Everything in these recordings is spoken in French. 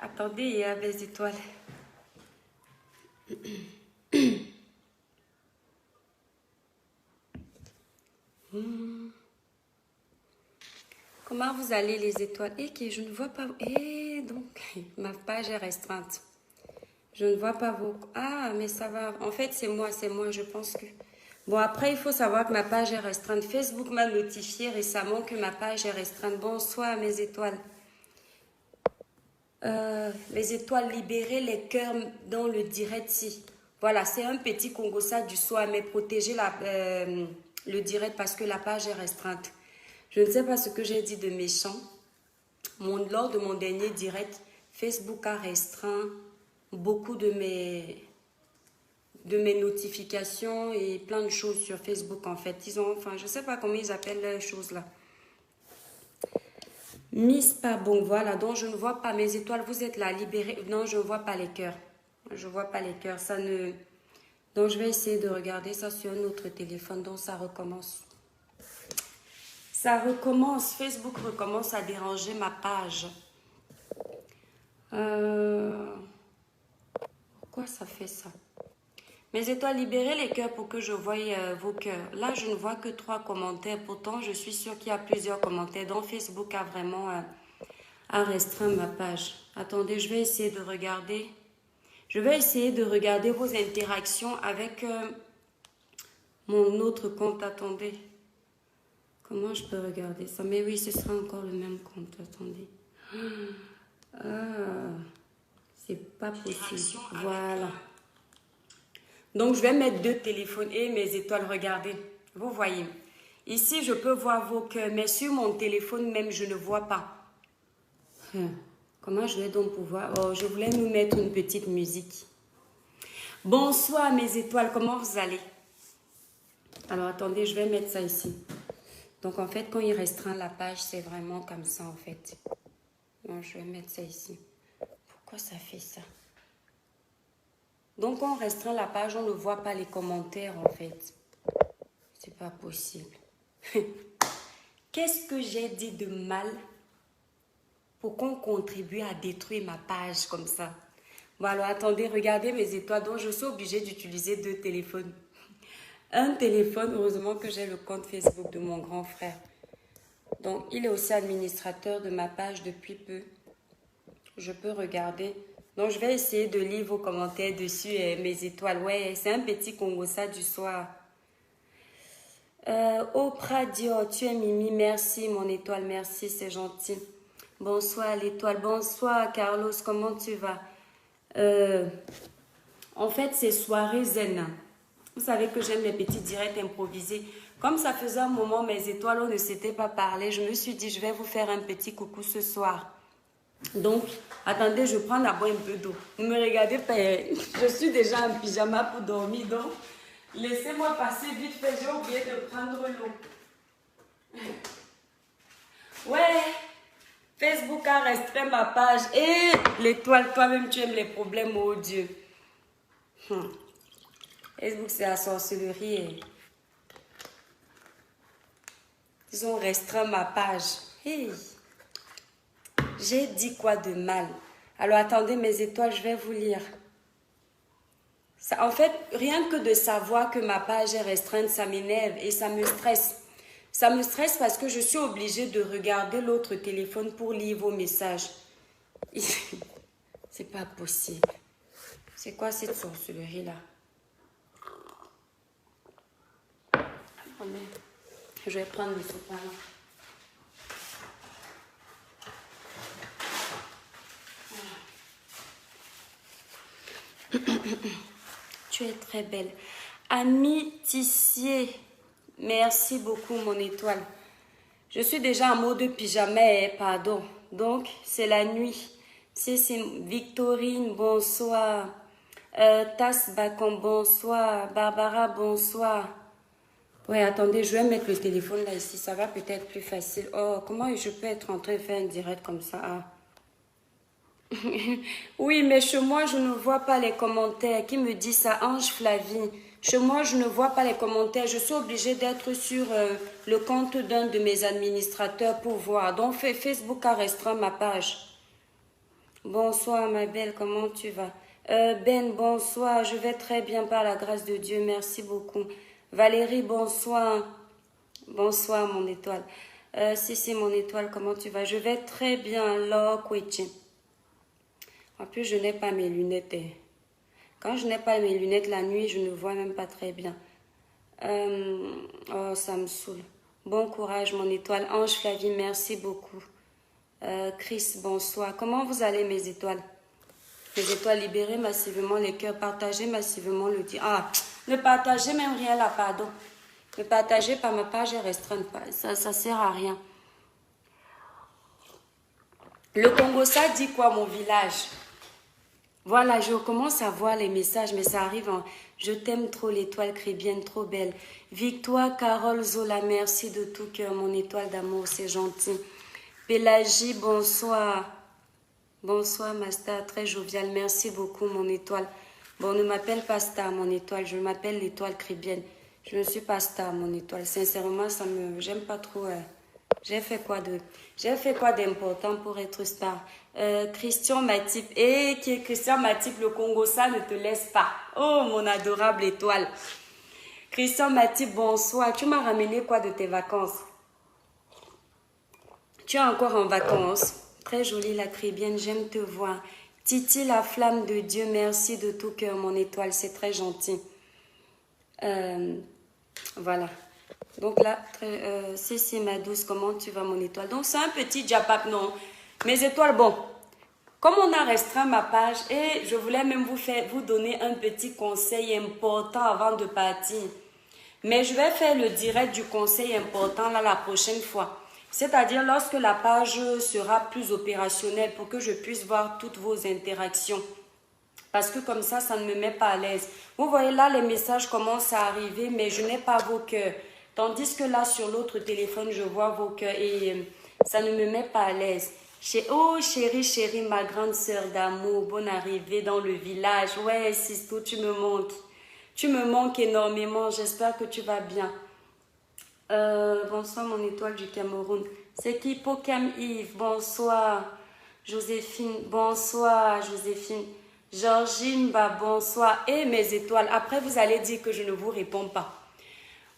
Attendez, il y a des étoiles. Comment vous allez les étoiles? Et que je ne vois pas. Et donc, ma page est restreinte. Je ne vois pas vos... Ah, mais ça va. En fait, c'est moi, je pense que... Bon, après, il faut savoir que ma page est restreinte. Facebook m'a notifié récemment que ma page est restreinte. Bonsoir, mes étoiles. Les étoiles libérées, les cœurs dans le direct, si. Voilà, c'est un petit Congossa du soir, mais protéger le direct parce que la page est restreinte. Je ne sais pas ce que j'ai dit de méchant. Lors de mon dernier direct, Facebook a restreint beaucoup de mes notifications et plein de choses sur Facebook en fait. Ils ont, enfin, je ne sais pas comment ils appellent les choses là. Miss pas bon, voilà, donc je ne vois pas mes étoiles, vous êtes là, libérée. Non, je ne vois pas les cœurs. Je ne vois pas les cœurs, ça ne... Donc je vais essayer de regarder ça sur un autre téléphone, donc ça recommence. Ça recommence, Facebook recommence à déranger ma page. Pourquoi ça fait ça? Mes étoiles, libérez les cœurs pour que je voie vos cœurs. Là, je ne vois que 3 commentaires. Pourtant, je suis sûre qu'il y a plusieurs commentaires. Donc, Facebook a vraiment restreint ma page. Attendez, je vais essayer de regarder. Je vais essayer de regarder vos interactions avec mon autre compte. Attendez. Comment je peux regarder ça? Mais oui, ce sera encore le même compte. Attendez. Ah, c'est pas possible. Voilà. Donc, je vais mettre 2 téléphones et mes étoiles. Regardez, vous voyez. Ici, je peux voir vos cœurs, mais sur mon téléphone même, je ne vois pas. Comment je vais donc pouvoir... Oh, je voulais nous mettre une petite musique. Bonsoir, mes étoiles, comment vous allez? Alors, attendez, je vais mettre ça ici. Donc, en fait, quand il restreint la page, c'est vraiment comme ça, en fait. Donc, je vais mettre ça ici. Pourquoi ça fait ça? Donc, quand on restreint la page, on ne voit pas les commentaires, en fait. C'est pas possible. Qu'est-ce que j'ai dit de mal pour qu'on contribue à détruire ma page comme ça? Bon, alors, attendez, regardez mes étoiles. Donc, je suis obligée d'utiliser 2 téléphones. Un téléphone, heureusement que j'ai le compte Facebook de mon grand frère. Donc, il est aussi administrateur de ma page depuis peu. Je peux regarder. Donc, je vais essayer de lire vos commentaires dessus et mes étoiles. Ouais, c'est un petit Congossa du soir. Oprah Dior, tu es Mimi. Merci, mon étoile. Merci, c'est gentil. Bonsoir, l'étoile. Bonsoir, Carlos. Comment tu vas? En fait, c'est soirée zen. Vous savez que j'aime les petits directs improvisés. Comme ça faisait un moment, mes étoiles, on ne s'était pas parlé. Je me suis dit, je vais vous faire un petit coucou ce soir. Donc, attendez, je prends d'abord un peu d'eau. Ne me regardez pas, je suis déjà en pyjama pour dormir. Donc, laissez-moi passer vite fait. J'ai oublié de prendre l'eau. Ouais, Facebook a restreint ma page. Et l'étoile, toi-même, tu aimes les problèmes, oh Dieu. Facebook, c'est la sorcellerie. Ils ont restreint ma page. Hey. J'ai dit quoi de mal? Alors, attendez, mes étoiles, je vais vous lire. Ça, en fait, rien que de savoir que ma page est restreinte, ça m'énerve et ça me stresse. Ça me stresse parce que je suis obligée de regarder l'autre téléphone pour lire vos messages. C'est pas possible. C'est quoi cette sorcellerie-là? Je vais prendre le sopalin. Tu es très belle. Ami Tissier, merci beaucoup mon étoile. Je suis déjà en mode pyjama, pardon. Donc, c'est la nuit. C'est Victorine, bonsoir. Tas Bacon, bonsoir. Barbara, bonsoir. Ouais, attendez, je vais mettre le téléphone là ici. Ça va peut-être plus facile. Oh, comment je peux être en train de faire un direct comme ça? Ah. Oui, mais chez moi, je ne vois pas les commentaires. Qui me dit ça? Ange Flavie. Chez moi, je ne vois pas les commentaires. Je suis obligée d'être sur le compte d'un de mes administrateurs pour voir. Donc, Facebook a restreint ma page. Bonsoir ma belle, comment tu vas? Ben, bonsoir, je vais très bien par la grâce de Dieu, merci beaucoup. Valérie, bonsoir. Bonsoir mon étoile. Si, mon étoile, comment tu vas? Je vais très bien, Laure Kwechi. En plus, je n'ai pas mes lunettes. Quand je n'ai pas mes lunettes la nuit, je ne vois même pas très bien. Oh, ça me saoule. Bon courage, mon étoile. Ange Flavie, merci beaucoup. Chris, bonsoir. Comment vous allez, mes étoiles? Mes étoiles, libérez massivement les cœurs, partagez massivement le dire. Ah, ne partagez même rien là, pardon. Ne partagez pas ma page, restreinte pas. Ça sert à rien. Le Congo, ça dit quoi, mon village? Voilà, je commence à voir les messages, mais ça arrive en... Je t'aime trop, l'étoile chrétienne, trop belle. Victoire, Carole, Zola, merci de tout cœur, mon étoile d'amour, c'est gentil. Pélagie, bonsoir. Bonsoir, ma star, très joviale, merci beaucoup, mon étoile. Bon, ne m'appelle pas star, mon étoile, je m'appelle l'étoile chrétienne. Je ne suis pas star, mon étoile. Sincèrement, ça me... J'aime pas trop... J'ai fait quoi d'important pour être star? Christian Matip. Et qui est Christian Matip, le Congo, ça ne te laisse pas. Oh, mon adorable étoile. Christian Matip, bonsoir. Tu m'as ramené quoi de tes vacances? Tu es encore en vacances? Très jolie la chrétienne, j'aime te voir. Titi, la flamme de Dieu, merci de tout cœur, mon étoile. C'est très gentil. Voilà. Donc là, si, ma douce, comment tu vas, mon étoile? Donc, c'est un petit japap, non? Mes étoiles, bon. Comme on a restreint ma page, et je voulais même vous donner un petit conseil important avant de partir. Mais je vais faire le direct du conseil important là la prochaine fois. C'est-à-dire lorsque la page sera plus opérationnelle pour que je puisse voir toutes vos interactions. Parce que comme ça ne me met pas à l'aise. Vous voyez là, les messages commencent à arriver, mais je n'ai pas vos cœurs. Tandis que là, sur l'autre téléphone, je vois vos cœurs et ça ne me met pas à l'aise. Oh, chérie, ma grande sœur d'amour, bonne arrivée dans le village. Ouais, Sisto, tu me manques. Tu me manques énormément. J'espère que tu vas bien. Bonsoir, mon étoile du Cameroun. C'est qui? Pocam Yves, bonsoir. Joséphine, bonsoir, Joséphine. Georgine, bah, bonsoir. Et mes étoiles, après, vous allez dire que je ne vous réponds pas.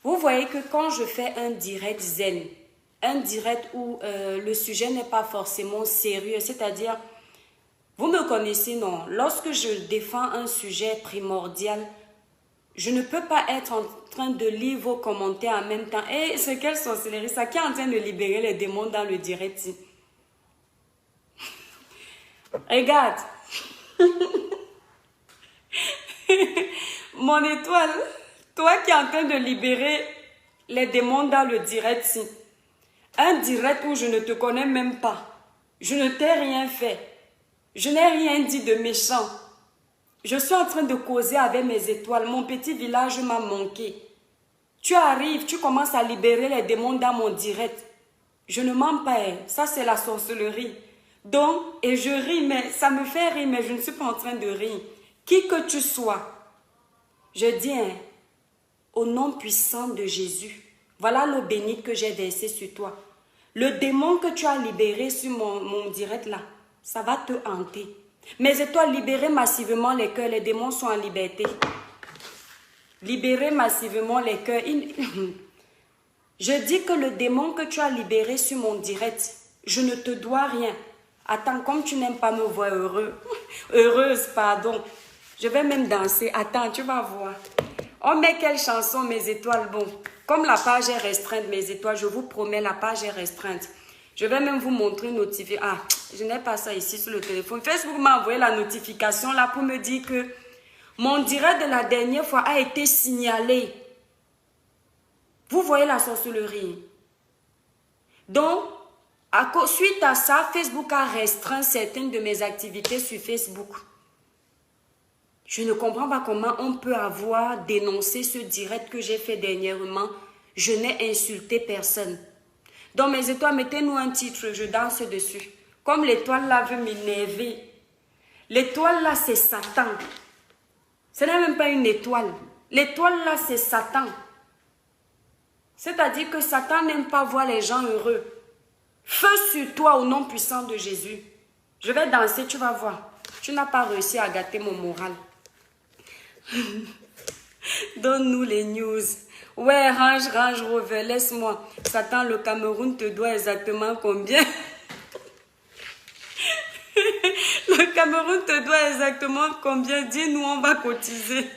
Vous voyez que quand je fais un direct zen, un direct où le sujet n'est pas forcément sérieux, c'est-à-dire, vous me connaissez, non? Lorsque je défends un sujet primordial, je ne peux pas être en train de lire vos commentaires en même temps. Et c'est quelle sorcellerie, ça qui est en train de libérer les démons dans le direct. Regarde. Mon étoile, toi qui es en train de libérer les démons dans le direct, un direct où je ne te connais même pas, je ne t'ai rien fait, je n'ai rien dit de méchant, je suis en train de causer avec mes étoiles, mon petit village m'a manqué. Tu arrives, tu commences à libérer les démons dans mon direct. Je ne mens pas, ça c'est la sorcellerie. Donc, et je ris, mais ça me fait rire, mais je ne suis pas en train de rire. Qui que tu sois, je dis, au nom puissant de Jésus, voilà l'eau bénite que j'ai versée sur toi. Le démon que tu as libéré sur mon direct là, ça va te hanter. Mes étoiles, libérez massivement les cœurs, les démons sont en liberté. Libérez massivement les cœurs. Je dis que le démon que tu as libéré sur mon direct, je ne te dois rien. Attends, comme tu n'aimes pas me voir heureuse, pardon. Je vais même danser. Attends, tu vas voir. Oh, mais quelle chanson, mes étoiles. Bon, comme la page est restreinte, mes étoiles, je vous promets, la page est restreinte. Je vais même vous montrer une notification. Ah, je n'ai pas ça ici sur le téléphone. Facebook m'a envoyé la notification là pour me dire que mon direct de la dernière fois a été signalé. Vous voyez la sorcellerie. Donc, suite à ça, Facebook a restreint certaines de mes activités sur Facebook. Je ne comprends pas comment on peut avoir dénoncé ce direct que j'ai fait dernièrement. Je n'ai insulté personne. Donc mes étoiles, mettez-nous un titre, je danse dessus. Comme l'étoile là veut m'énerver. L'étoile là, c'est Satan. Ce n'est même pas une étoile. L'étoile là, c'est Satan. C'est-à-dire que Satan n'aime pas voir les gens heureux. Feu sur toi au nom puissant de Jésus. Je vais danser, tu vas voir. Tu n'as pas réussi à gâter mon moral. Donne-nous les news. Ouais, range, Rover, laisse-moi. Satan, le Cameroun te doit exactement combien? Le Cameroun te doit exactement combien? Dis-nous, on va cotiser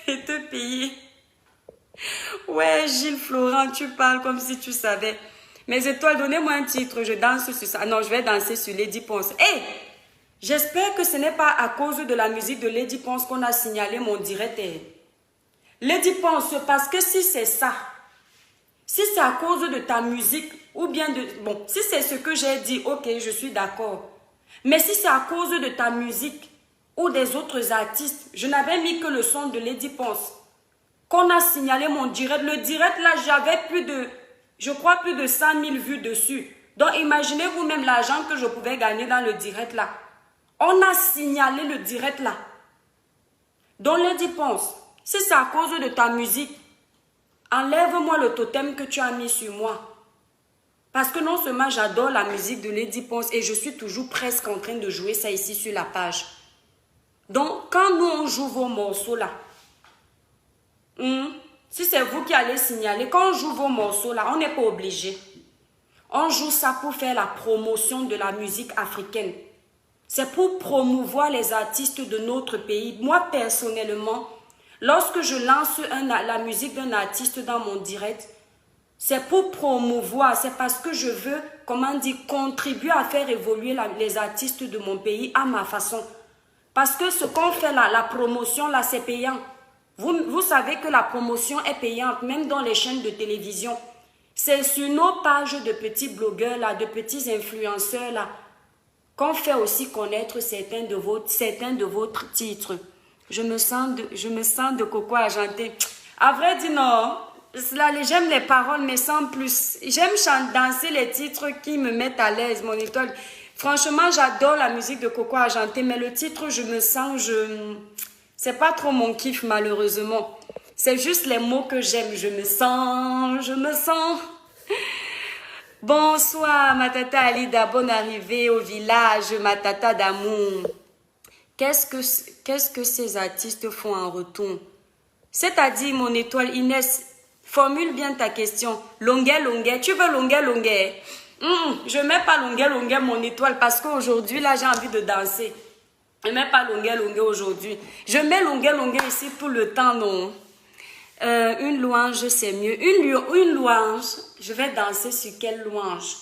et te payer. Ouais, Gilles Florent, tu parles comme si tu savais. Mes étoiles, donnez-moi un titre, je danse sur ça. Ah non, je vais danser sur Lady Ponce. Hé, j'espère que ce n'est pas à cause de la musique de Lady Ponce qu'on a signalé mon direct. Lady Ponce, parce que si c'est ça, si c'est à cause de ta musique, ou bien de... Bon, si c'est ce que j'ai dit, ok, je suis d'accord. Mais si c'est à cause de ta musique ou des autres artistes, je n'avais mis que le son de Lady Ponce, qu'on a signalé mon direct. Le direct, là, j'avais plus de, je crois, plus de 100 000 vues dessus. Donc, imaginez vous-même l'argent que je pouvais gagner dans le direct, là. On a signalé le direct, là. Donc, Lady Ponce, si c'est à cause de ta musique, enlève-moi le totem que tu as mis sur moi. Parce que non seulement j'adore la musique de Lady Ponce et je suis toujours presque en train de jouer ça ici sur la page. Donc, quand nous, on joue vos morceaux là, si c'est vous qui allez signaler, quand on joue vos morceaux là, on n'est pas obligé. On joue ça pour faire la promotion de la musique africaine. C'est pour promouvoir les artistes de notre pays. Moi, personnellement, lorsque je lance la musique d'un artiste dans mon direct, c'est pour promouvoir, c'est parce que je veux, comment dire, contribuer à faire évoluer les artistes de mon pays à ma façon. Parce que ce qu'on fait là, la promotion là, c'est payant. Vous savez que la promotion est payante, même dans les chaînes de télévision. C'est sur nos pages de petits blogueurs là, de petits influenceurs là, qu'on fait aussi connaître certains de votre titres. Je me sens de coco argenté. À vrai dire, non. J'aime les paroles, mais sans plus. J'aime danser les titres qui me mettent à l'aise, mon étoile. Franchement, j'adore la musique de Coco Argenté, mais le titre, je me sens, c'est pas trop mon kiff, malheureusement. C'est juste les mots que j'aime. Je me sens. Bonsoir, ma tata Alida, bonne arrivée au village, ma tata d'amour. Qu'est-ce que ces artistes font en retour? C'est-à-dire, mon étoile Inès, formule bien ta question. Longuet, tu veux longuet? Je ne mets pas longuet, mon étoile, parce qu'aujourd'hui, là, j'ai envie de danser. Je ne mets pas longuet aujourd'hui. Je mets longuet ici tout le temps, non. Une louange, c'est mieux. Une louange, je vais danser sur quelle louange?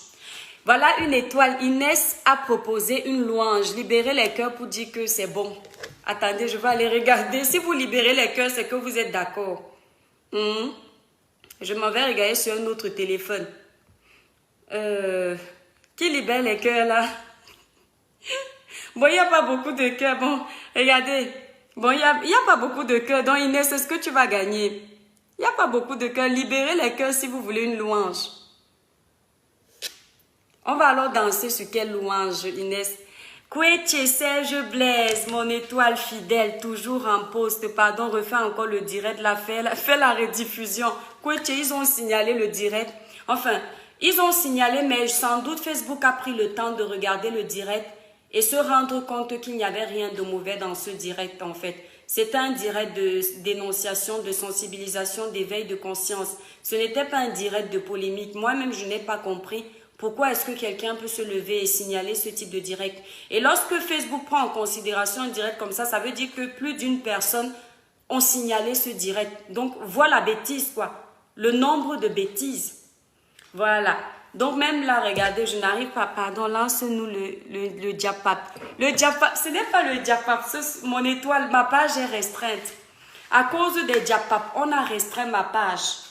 Voilà une étoile. Inès a proposé une louange. Libérez les cœurs pour dire que c'est bon. Attendez, je vais aller regarder. Si vous libérez les cœurs, c'est que vous êtes d'accord. Je m'en vais regarder sur un autre téléphone. Qui libère les cœurs là? Bon, il n'y a pas beaucoup de cœurs. Bon, regardez. Bon, il n'y a pas beaucoup de cœurs. Donc, Inès, est-ce que tu vas gagner? Il n'y a pas beaucoup de cœurs. Libérez les cœurs si vous voulez une louange. On va alors danser sur quelle louange, Inès? Kouetche Serge Blaise, mon étoile fidèle, toujours en poste. Pardon, refais encore le direct, fais la rediffusion. Kouetche, ils ont signalé le direct. Enfin, ils ont signalé, mais sans doute Facebook a pris le temps de regarder le direct et se rendre compte qu'il n'y avait rien de mauvais dans ce direct en fait. C'est un direct de dénonciation, de sensibilisation, d'éveil de conscience. Ce n'était pas un direct de polémique. Moi-même, je n'ai pas compris pourquoi est-ce que quelqu'un peut se lever et signaler ce type de direct. Et lorsque Facebook prend en considération un direct comme ça veut dire que plus d'une personne ont signalé ce direct. Donc, voilà la bêtise, quoi. Le nombre de bêtises. Voilà. Donc, même là, regardez, je n'arrive pas. Pardon, lance-nous le diapap. Le diapap, ce n'est pas le diapap. Mon étoile, ma page est restreinte. À cause des diapap, on a restreint ma page.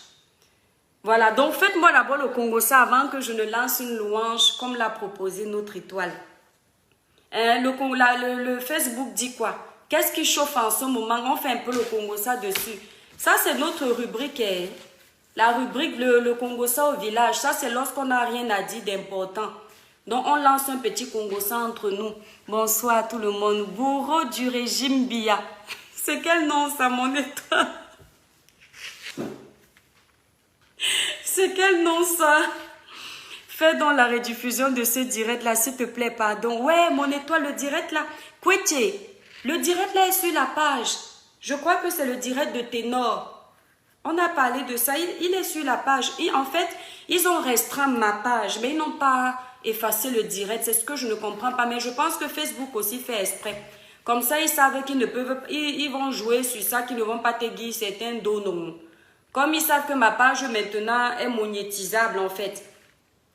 Voilà. Donc, faites-moi d'abord le Congossa avant que je ne lance une louange comme l'a proposé notre étoile. Le Facebook dit quoi? Qu'est-ce qui chauffe en ce moment? On fait un peu le Congossa dessus. Ça, c'est notre rubrique. La rubrique le Congossa au village, ça c'est lorsqu'on n'a rien à dire d'important. Donc on lance un petit Congossa entre nous. Bonsoir à tout le monde. Bourreau du régime Bia. C'est quel nom ça, mon étoile? C'est quel nom ça? Fais donc la rediffusion de ce direct là, s'il te plaît, pardon. Ouais, mon étoile, le direct là. Kouétié, le direct là est sur la page. Je crois que c'est le direct de Ténor. On a parlé de ça, il est sur la page. Et en fait, ils ont restreint ma page, mais ils n'ont pas effacé le direct. C'est ce que je ne comprends pas. Mais je pense que Facebook aussi fait exprès. Comme ça, ils savent qu'ils ne peuvent, ils vont jouer sur ça, qu'ils ne vont pas te dire certains donos. Comme ils savent que ma page maintenant est monétisable en fait.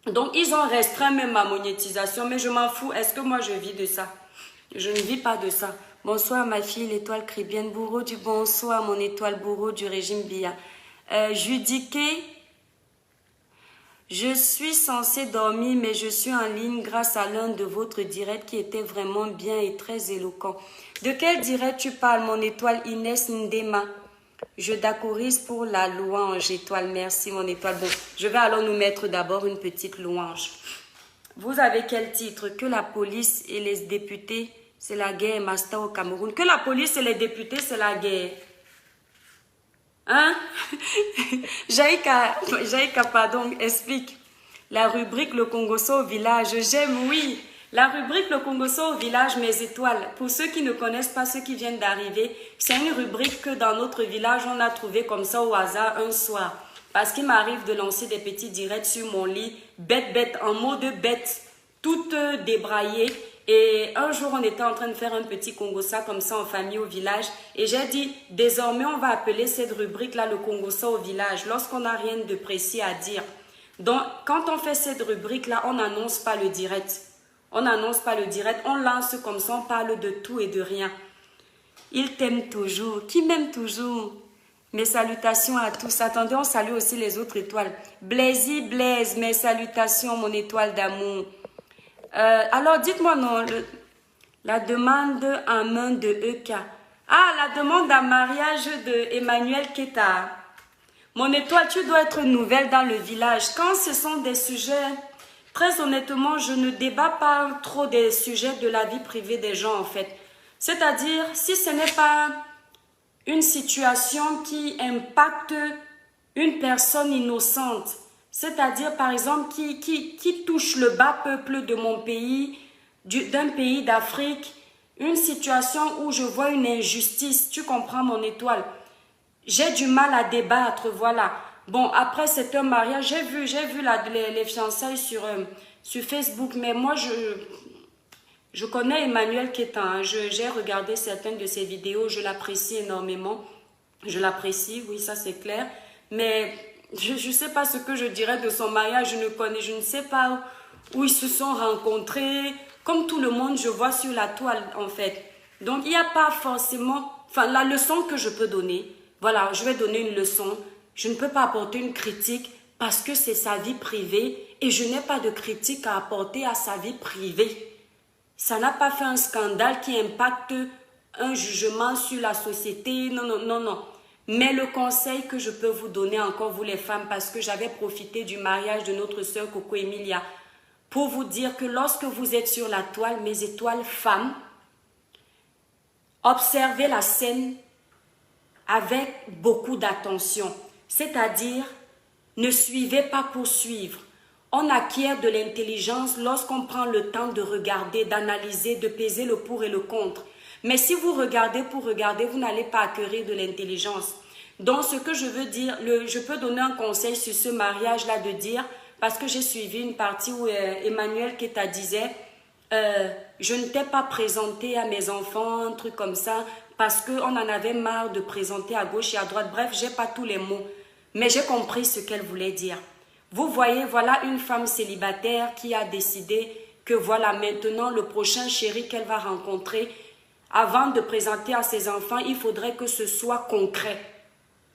Donc, ils ont restreint même ma monétisation, mais je m'en fous. Est-ce que moi, je vis de ça? Je ne vis pas de ça. Bonsoir, ma fille, l'étoile Cribienne Bourreau du bonsoir, mon étoile Bourreau du régime Bia. Judiqué, je suis censée dormir, mais je suis en ligne grâce à l'un de votre direct qui était vraiment bien et très éloquent. De quel direct tu parles, mon étoile Inès Ndema? Je t'accorise pour la louange, étoile. Merci, mon étoile. Bon, je vais alors nous mettre d'abord une petite louange. Vous avez quel titre? Que la police et les députés, c'est la guerre, Master au Cameroun. Que la police et les députés, c'est la guerre. Hein? Jaïka, pardon, explique. La rubrique Le Congosso au village, j'aime, oui. La rubrique Le Congosso au village, mes étoiles. Pour ceux qui ne connaissent pas, ceux qui viennent d'arriver, c'est une rubrique que dans notre village, on a trouvé comme ça au hasard un soir. Parce qu'il m'arrive de lancer des petits directs sur mon lit, bête, en mode bête, toute débraillée. Et un jour, on était en train de faire un petit Congossa comme ça en famille au village. Et j'ai dit, désormais, on va appeler cette rubrique-là le Congossa au village, lorsqu'on n'a rien de précis à dire. Donc, quand on fait cette rubrique-là, on n'annonce pas le direct. On n'annonce pas le direct, on lance comme ça, on parle de tout et de rien. Il t'aime toujours. Qui m'aime toujours? Mes salutations à tous. Attendez, on salue aussi les autres étoiles. Blaisy Blaise, mes salutations, mon étoile d'amour. Alors, dites-moi non, la demande en main de EK. Ah, la demande en mariage de Emmanuel Keta. Mon étoile, tu dois être nouvelle dans le village. Quand ce sont des sujets... Très honnêtement, je ne débat pas trop des sujets de la vie privée des gens en fait. C'est-à-dire, si ce n'est pas une situation qui impacte une personne innocente, c'est-à-dire par exemple qui touche le bas peuple de mon pays, d'un pays d'Afrique, une situation où je vois une injustice, tu comprends mon étoile. J'ai du mal à débattre, voilà. Bon, après, c'est un mariage. J'ai vu les fiançailles sur Facebook. Mais moi, je connais Emmanuel Keta. Hein. J'ai regardé certaines de ses vidéos. Je l'apprécie énormément. Je l'apprécie, oui, ça c'est clair. Mais je ne sais pas ce que je dirais de son mariage. Je ne sais pas où ils se sont rencontrés. Comme tout le monde, je vois sur la toile, en fait. Donc, il n'y a pas forcément... Enfin, la leçon que je peux donner, voilà, je vais donner une leçon. Je ne peux pas apporter une critique parce que c'est sa vie privée et je n'ai pas de critique à apporter à sa vie privée. Ça n'a pas fait un scandale qui impacte un jugement sur la société. Non, non, non, non. Mais le conseil que je peux vous donner encore, vous les femmes, parce que j'avais profité du mariage de notre sœur Coco Emilia, pour vous dire que lorsque vous êtes sur la toile, mes étoiles femmes, observez la scène avec beaucoup d'attention. C'est-à-dire, ne suivez pas pour suivre. On acquiert de l'intelligence lorsqu'on prend le temps de regarder, d'analyser, de peser le pour et le contre. Mais si vous regardez pour regarder, vous n'allez pas acquérir de l'intelligence. Donc, ce que je veux dire, je peux donner un conseil sur ce mariage-là de dire, parce que j'ai suivi une partie où Emmanuel Keta disait, je ne t'ai pas présenté à mes enfants, un truc comme ça, parce qu'on en avait marre de présenter à gauche et à droite. Bref, je n'ai pas tous les mots. Mais j'ai compris ce qu'elle voulait dire. Vous voyez, voilà une femme célibataire qui a décidé que voilà maintenant le prochain chéri qu'elle va rencontrer, avant de présenter à ses enfants, il faudrait que ce soit concret.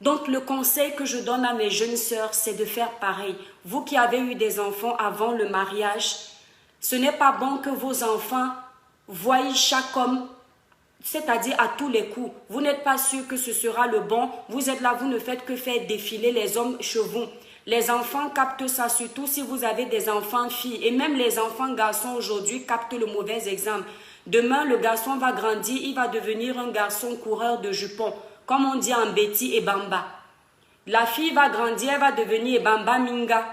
Donc le conseil que je donne à mes jeunes sœurs, c'est de faire pareil. Vous qui avez eu des enfants avant le mariage, ce n'est pas bon que vos enfants voient chaque homme, c'est-à-dire à tous les coups. Vous n'êtes pas sûr que ce sera le bon. Vous êtes là, vous ne faites que faire défiler les hommes chez vous. Les enfants captent ça, surtout si vous avez des enfants filles. Et même les enfants garçons aujourd'hui captent le mauvais exemple. Demain, le garçon va grandir, il va devenir un garçon coureur de jupons. Comme on dit en Betty et Bamba. La fille va grandir, elle va devenir Bamba Minga.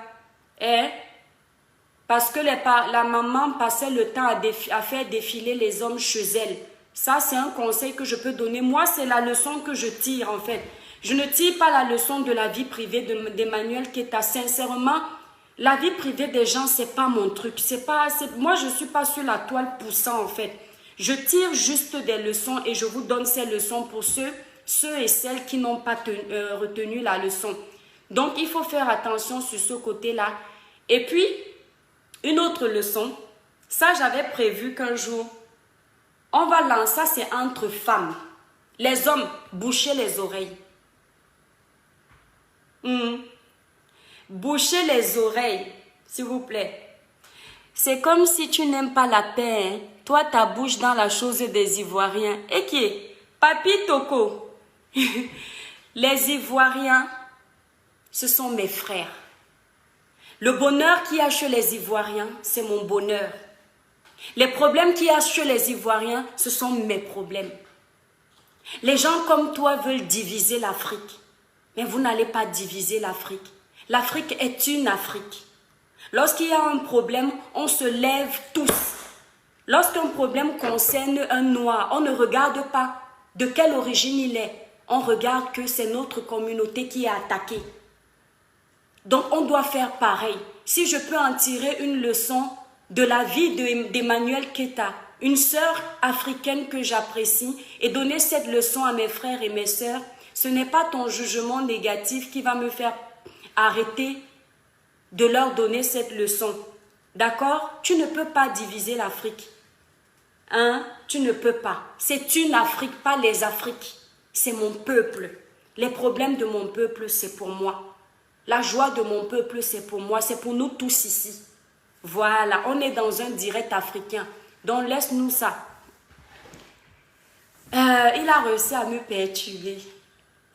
Parce que la maman passait le temps à faire défiler les hommes chez elle. Ça, c'est un conseil que je peux donner. Moi, c'est la leçon que je tire, en fait. Je ne tire pas la leçon de la vie privée d'Emmanuel Keta. Sincèrement, la vie privée des gens, c'est pas mon truc. Moi, je suis pas sur la toile poussant, en fait. Je tire juste des leçons et je vous donne ces leçons pour ceux et celles qui n'ont pas retenu la leçon. Donc, il faut faire attention sur ce côté-là. Et puis, une autre leçon, ça, j'avais prévu qu'un jour, on va lancer, ça c'est entre femmes. Les hommes, bouchez les oreilles. Bouchez les oreilles, s'il vous plaît. C'est comme si tu n'aimes pas la paix. Hein? Toi, ta bouche dans la chose des Ivoiriens. Et qui est Papi Toko. Les Ivoiriens, ce sont mes frères. Le bonheur qu'il y a chez les Ivoiriens, c'est mon bonheur. Les problèmes qu'il y a chez les Ivoiriens, ce sont mes problèmes. Les gens comme toi veulent diviser l'Afrique. Mais vous n'allez pas diviser l'Afrique. L'Afrique est une Afrique. Lorsqu'il y a un problème, on se lève tous. Lorsqu'un problème concerne un noir, on ne regarde pas de quelle origine il est. On regarde que c'est notre communauté qui est attaquée. Donc on doit faire pareil. Si je peux en tirer une leçon de la vie d'Emmanuel Keta, une sœur africaine que j'apprécie, et donner cette leçon à mes frères et mes sœurs, ce n'est pas ton jugement négatif qui va me faire arrêter de leur donner cette leçon. D'accord? Tu ne peux pas diviser l'Afrique. Hein? Tu ne peux pas. C'est une Afrique, pas les Afriques. C'est mon peuple. Les problèmes de mon peuple, c'est pour moi. La joie de mon peuple, c'est pour moi. C'est pour nous tous ici. Voilà, on est dans un direct africain. Donc laisse-nous ça. Il a réussi à me perturber.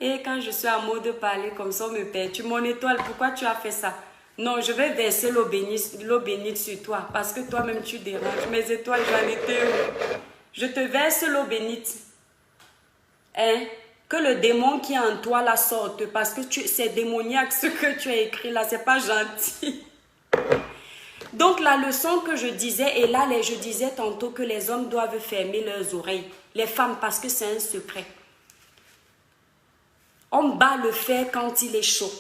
Et quand je suis à mot de parler comme ça, on me perturbe. Mon étoile, pourquoi tu as fait ça? Non, je vais verser l'eau bénite sur toi. Parce que toi-même, tu déranges. Mes étoiles, j'en étais où? Je te verse l'eau bénite. Hein? Que le démon qui est en toi la sorte. Parce que c'est démoniaque ce que tu as écrit là. C'est pas gentil. Donc la leçon que je disais, et là je disais tantôt que les hommes doivent fermer leurs oreilles. Les femmes, parce que c'est un secret. On bat le fer quand il est chaud.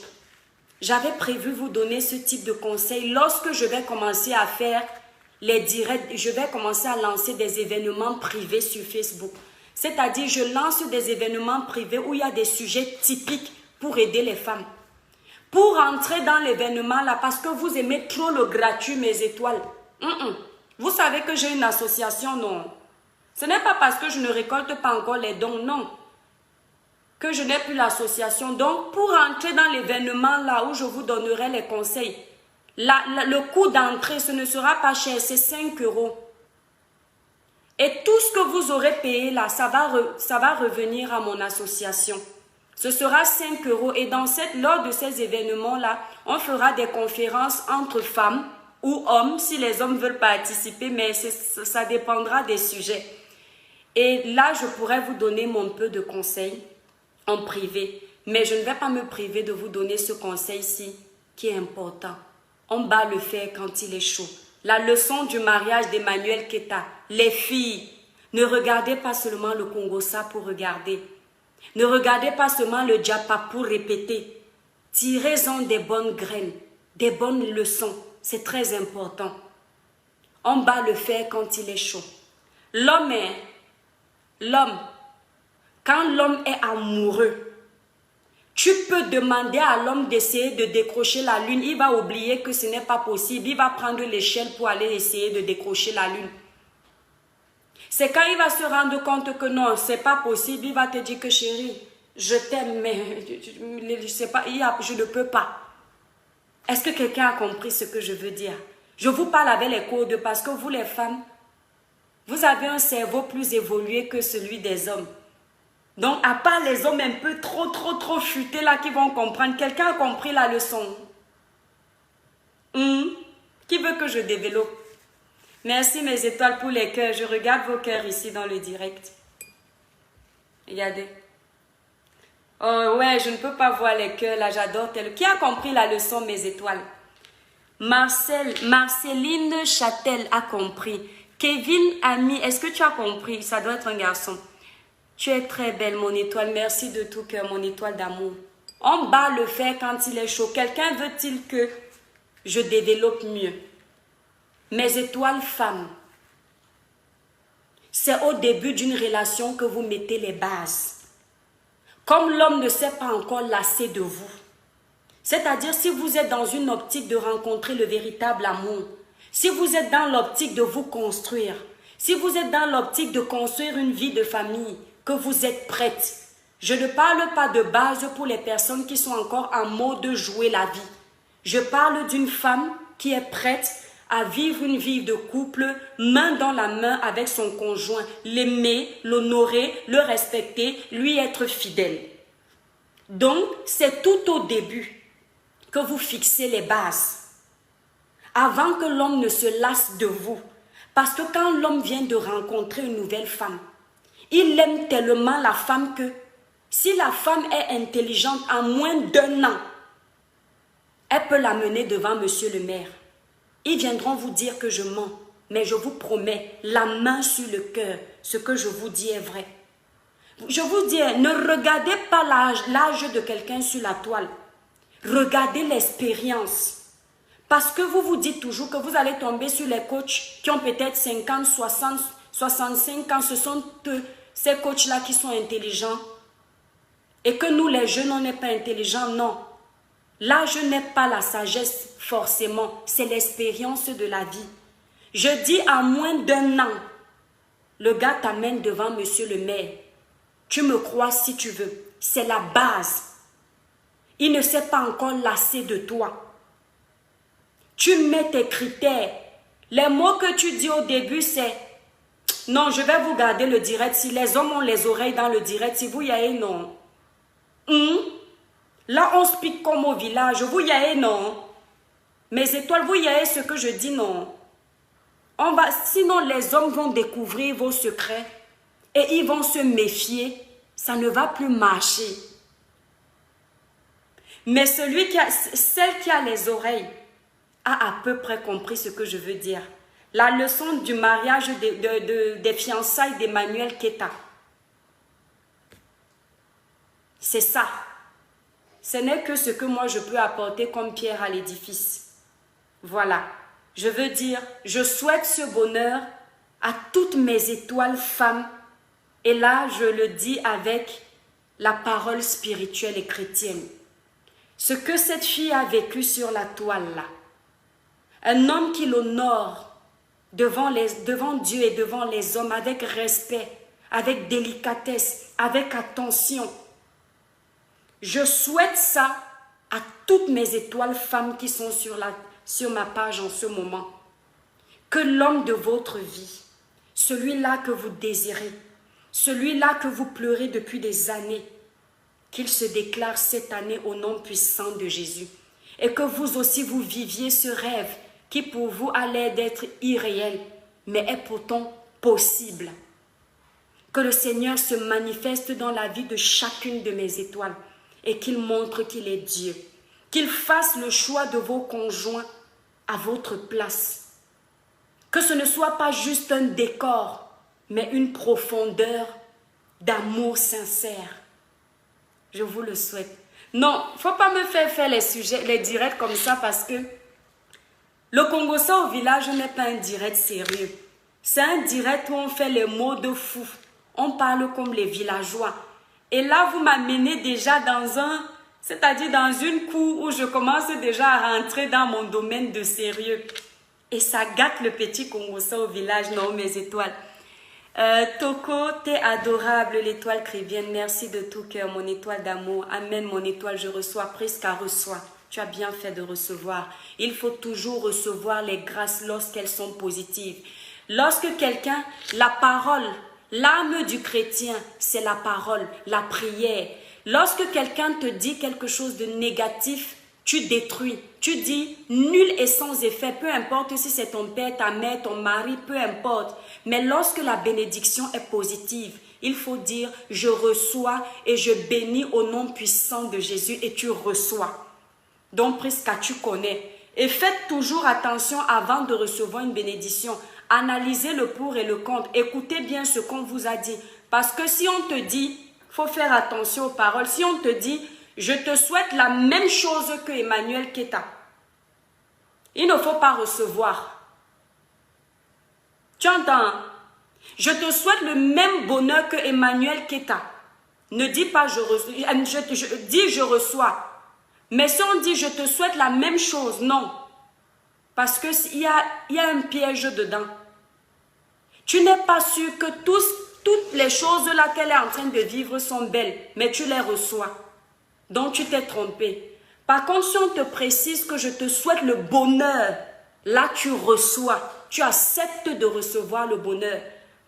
J'avais prévu vous donner ce type de conseil lorsque je vais commencer à faire les directs. Je vais commencer à lancer des événements privés sur Facebook. C'est-à-dire, je lance des événements privés où il y a des sujets typiques pour aider les femmes. Pour entrer dans l'événement là, parce que vous aimez trop le gratuit, mes étoiles. Vous savez que j'ai une association, non. Ce n'est pas parce que je ne récolte pas encore les dons, non. Que je n'ai plus l'association. Donc, pour entrer dans l'événement là où je vous donnerai les conseils, le coût d'entrée, ce ne sera pas cher, c'est 5 €. Et tout ce que vous aurez payé là, ça va revenir à mon association. Ce sera 5 € et lors de ces événements-là, on fera des conférences entre femmes ou hommes, si les hommes veulent participer, mais ça dépendra des sujets. Et là, je pourrais vous donner mon peu de conseils en privé, mais je ne vais pas me priver de vous donner ce conseil-ci qui est important. On bat le fer quand il est chaud. La leçon du mariage d'Emmanuel Keta. Les filles, ne regardez pas seulement le Congossa pour regarder. Ne regardez pas seulement le Djapa pour répéter. Tirez-en des bonnes graines, des bonnes leçons. C'est très important. On bat le fer quand il est chaud. L'homme, quand l'homme est amoureux, tu peux demander à l'homme d'essayer de décrocher la lune. Il va oublier que ce n'est pas possible. Il va prendre l'échelle pour aller essayer de décrocher la lune. C'est quand il va se rendre compte que non, c'est pas possible. Il va te dire que chérie, je t'aime, mais je sais pas, je ne peux pas. Est-ce que quelqu'un a compris ce que je veux dire? Je vous parle avec les codes parce que vous les femmes, vous avez un cerveau plus évolué que celui des hommes. Donc, à part les hommes un peu trop futés là qui vont comprendre, quelqu'un a compris la leçon? Qui veut que je développe? Merci mes étoiles pour les cœurs. Je regarde vos cœurs ici dans le direct. Regardez. Oh ouais, je ne peux pas voir les cœurs là, j'adore tel. Qui a compris la leçon, mes étoiles? Marceline Châtel a compris. Kevin Ami, est-ce que tu as compris? Ça doit être un garçon. Tu es très belle, mon étoile. Merci de tout cœur, mon étoile d'amour. On bat le fer quand il est chaud. Quelqu'un veut-il que je développe mieux? Mes étoiles femmes, c'est au début d'une relation que vous mettez les bases. Comme l'homme ne s'est pas encore lassé de vous. C'est-à-dire si vous êtes dans une optique de rencontrer le véritable amour, si vous êtes dans l'optique de vous construire, si vous êtes dans l'optique de construire une vie de famille, que vous êtes prête. Je ne parle pas de base pour les personnes qui sont encore en mode de jouer la vie. Je parle d'une femme qui est prête à vivre une vie de couple, main dans la main avec son conjoint, l'aimer, l'honorer, le respecter, lui être fidèle. Donc, c'est tout au début que vous fixez les bases, avant que l'homme ne se lasse de vous. Parce que quand l'homme vient de rencontrer une nouvelle femme, il aime tellement la femme que, si la femme est intelligente, en moins d'1 an, elle peut l'amener devant monsieur le maire. Ils viendront vous dire que je mens, mais je vous promets, la main sur le cœur, ce que je vous dis est vrai. Je vous dis, ne regardez pas l'âge de quelqu'un sur la toile. Regardez l'expérience. Parce que vous vous dites toujours que vous allez tomber sur les coachs qui ont peut-être 50, 60, 65 ans. Ce sont eux, ces coachs-là qui sont intelligents. Et que nous, les jeunes, on n'est pas intelligents, non. L'âge n'est pas la sagesse forcément, c'est l'expérience de la vie. Je dis à moins d'1 an, le gars t'amène devant monsieur le maire. Tu me crois si tu veux, c'est la base. Il ne s'est pas encore lassé de toi. Tu mets tes critères. Les mots que tu dis au début, c'est « Non, je vais vous garder le direct. Si les hommes ont les oreilles dans le direct, si vous y allez, non. Là, on speak comme au village. Vous y allez, non. Mes étoiles, vous y allez ce que je dis, non. Sinon, les hommes vont découvrir vos secrets et ils vont se méfier. Ça ne va plus marcher. Mais celle qui a les oreilles a à peu près compris ce que je veux dire. La leçon du mariage des fiançailles d'Emmanuel Keta. C'est ça. Ce n'est que ce que moi je peux apporter comme pierre à l'édifice. Voilà. Je veux dire, je souhaite ce bonheur à toutes mes étoiles femmes. Et là, je le dis avec la parole spirituelle et chrétienne. Ce que cette fille a vécu sur la toile là, un homme qui l'honore devant Dieu et devant les hommes avec respect, avec délicatesse, avec attention. Je souhaite ça à toutes mes étoiles femmes qui sont sur ma page en ce moment. Que l'homme de votre vie, celui-là que vous désirez, celui-là que vous pleurez depuis des années, qu'il se déclare cette année au nom puissant de Jésus. Et que vous aussi vous viviez ce rêve qui pour vous a l'air d'être irréel, mais est pourtant possible. Que le Seigneur se manifeste dans la vie de chacune de mes étoiles et qu'il montre qu'il est Dieu. Qu'il fasse le choix de vos conjoints à votre place. Que ce ne soit pas juste un décor, mais une profondeur d'amour sincère. Je vous le souhaite. Non, il ne faut pas me faire les directs comme ça parce que le Congo-ça au village n'est pas un direct sérieux. C'est un direct où on fait les mots de fou. On parle comme les villageois. Et là, vous m'amenez déjà c'est-à-dire dans une cour où je commence déjà à rentrer dans mon domaine de sérieux. Et ça gâte le petit Congo-ça au village, non, mes étoiles. Toko, t'es adorable, l'étoile chrétienne. Merci de tout cœur, mon étoile d'amour. Amen, mon étoile, je reçois, Prisca reçoit. Tu as bien fait de recevoir. Il faut toujours recevoir les grâces lorsqu'elles sont positives. Lorsque quelqu'un, la parole, l'âme du chrétien, c'est la parole, la prière. Lorsque quelqu'un te dit quelque chose de négatif, tu détruis. Tu dis nul et sans effet, peu importe si c'est ton père, ta mère, ton mari, peu importe. Mais lorsque la bénédiction est positive, il faut dire je reçois et je bénis au nom puissant de Jésus et tu reçois. Donc Prisca, tu connais. Et faites toujours attention avant de recevoir une bénédiction. Analysez le pour et le contre. Écoutez bien ce qu'on vous a dit. Parce que si on te dit, il faut faire attention aux paroles. Si on te dit, je te souhaite la même chose que Emmanuel Keta, il ne faut pas recevoir. Tu entends, hein? Je te souhaite le même bonheur que Emmanuel Keta. Ne dis pas je reçois, dis je reçois. Mais si on dit je te souhaite la même chose, non. Parce qu'il y a un piège dedans. Tu n'es pas sûr que toutes les choses là qu'elle est en train de vivre sont belles, mais tu les reçois. Donc tu t'es trompé. Par contre, si on te précise que je te souhaite le bonheur, là tu reçois. Tu acceptes de recevoir le bonheur.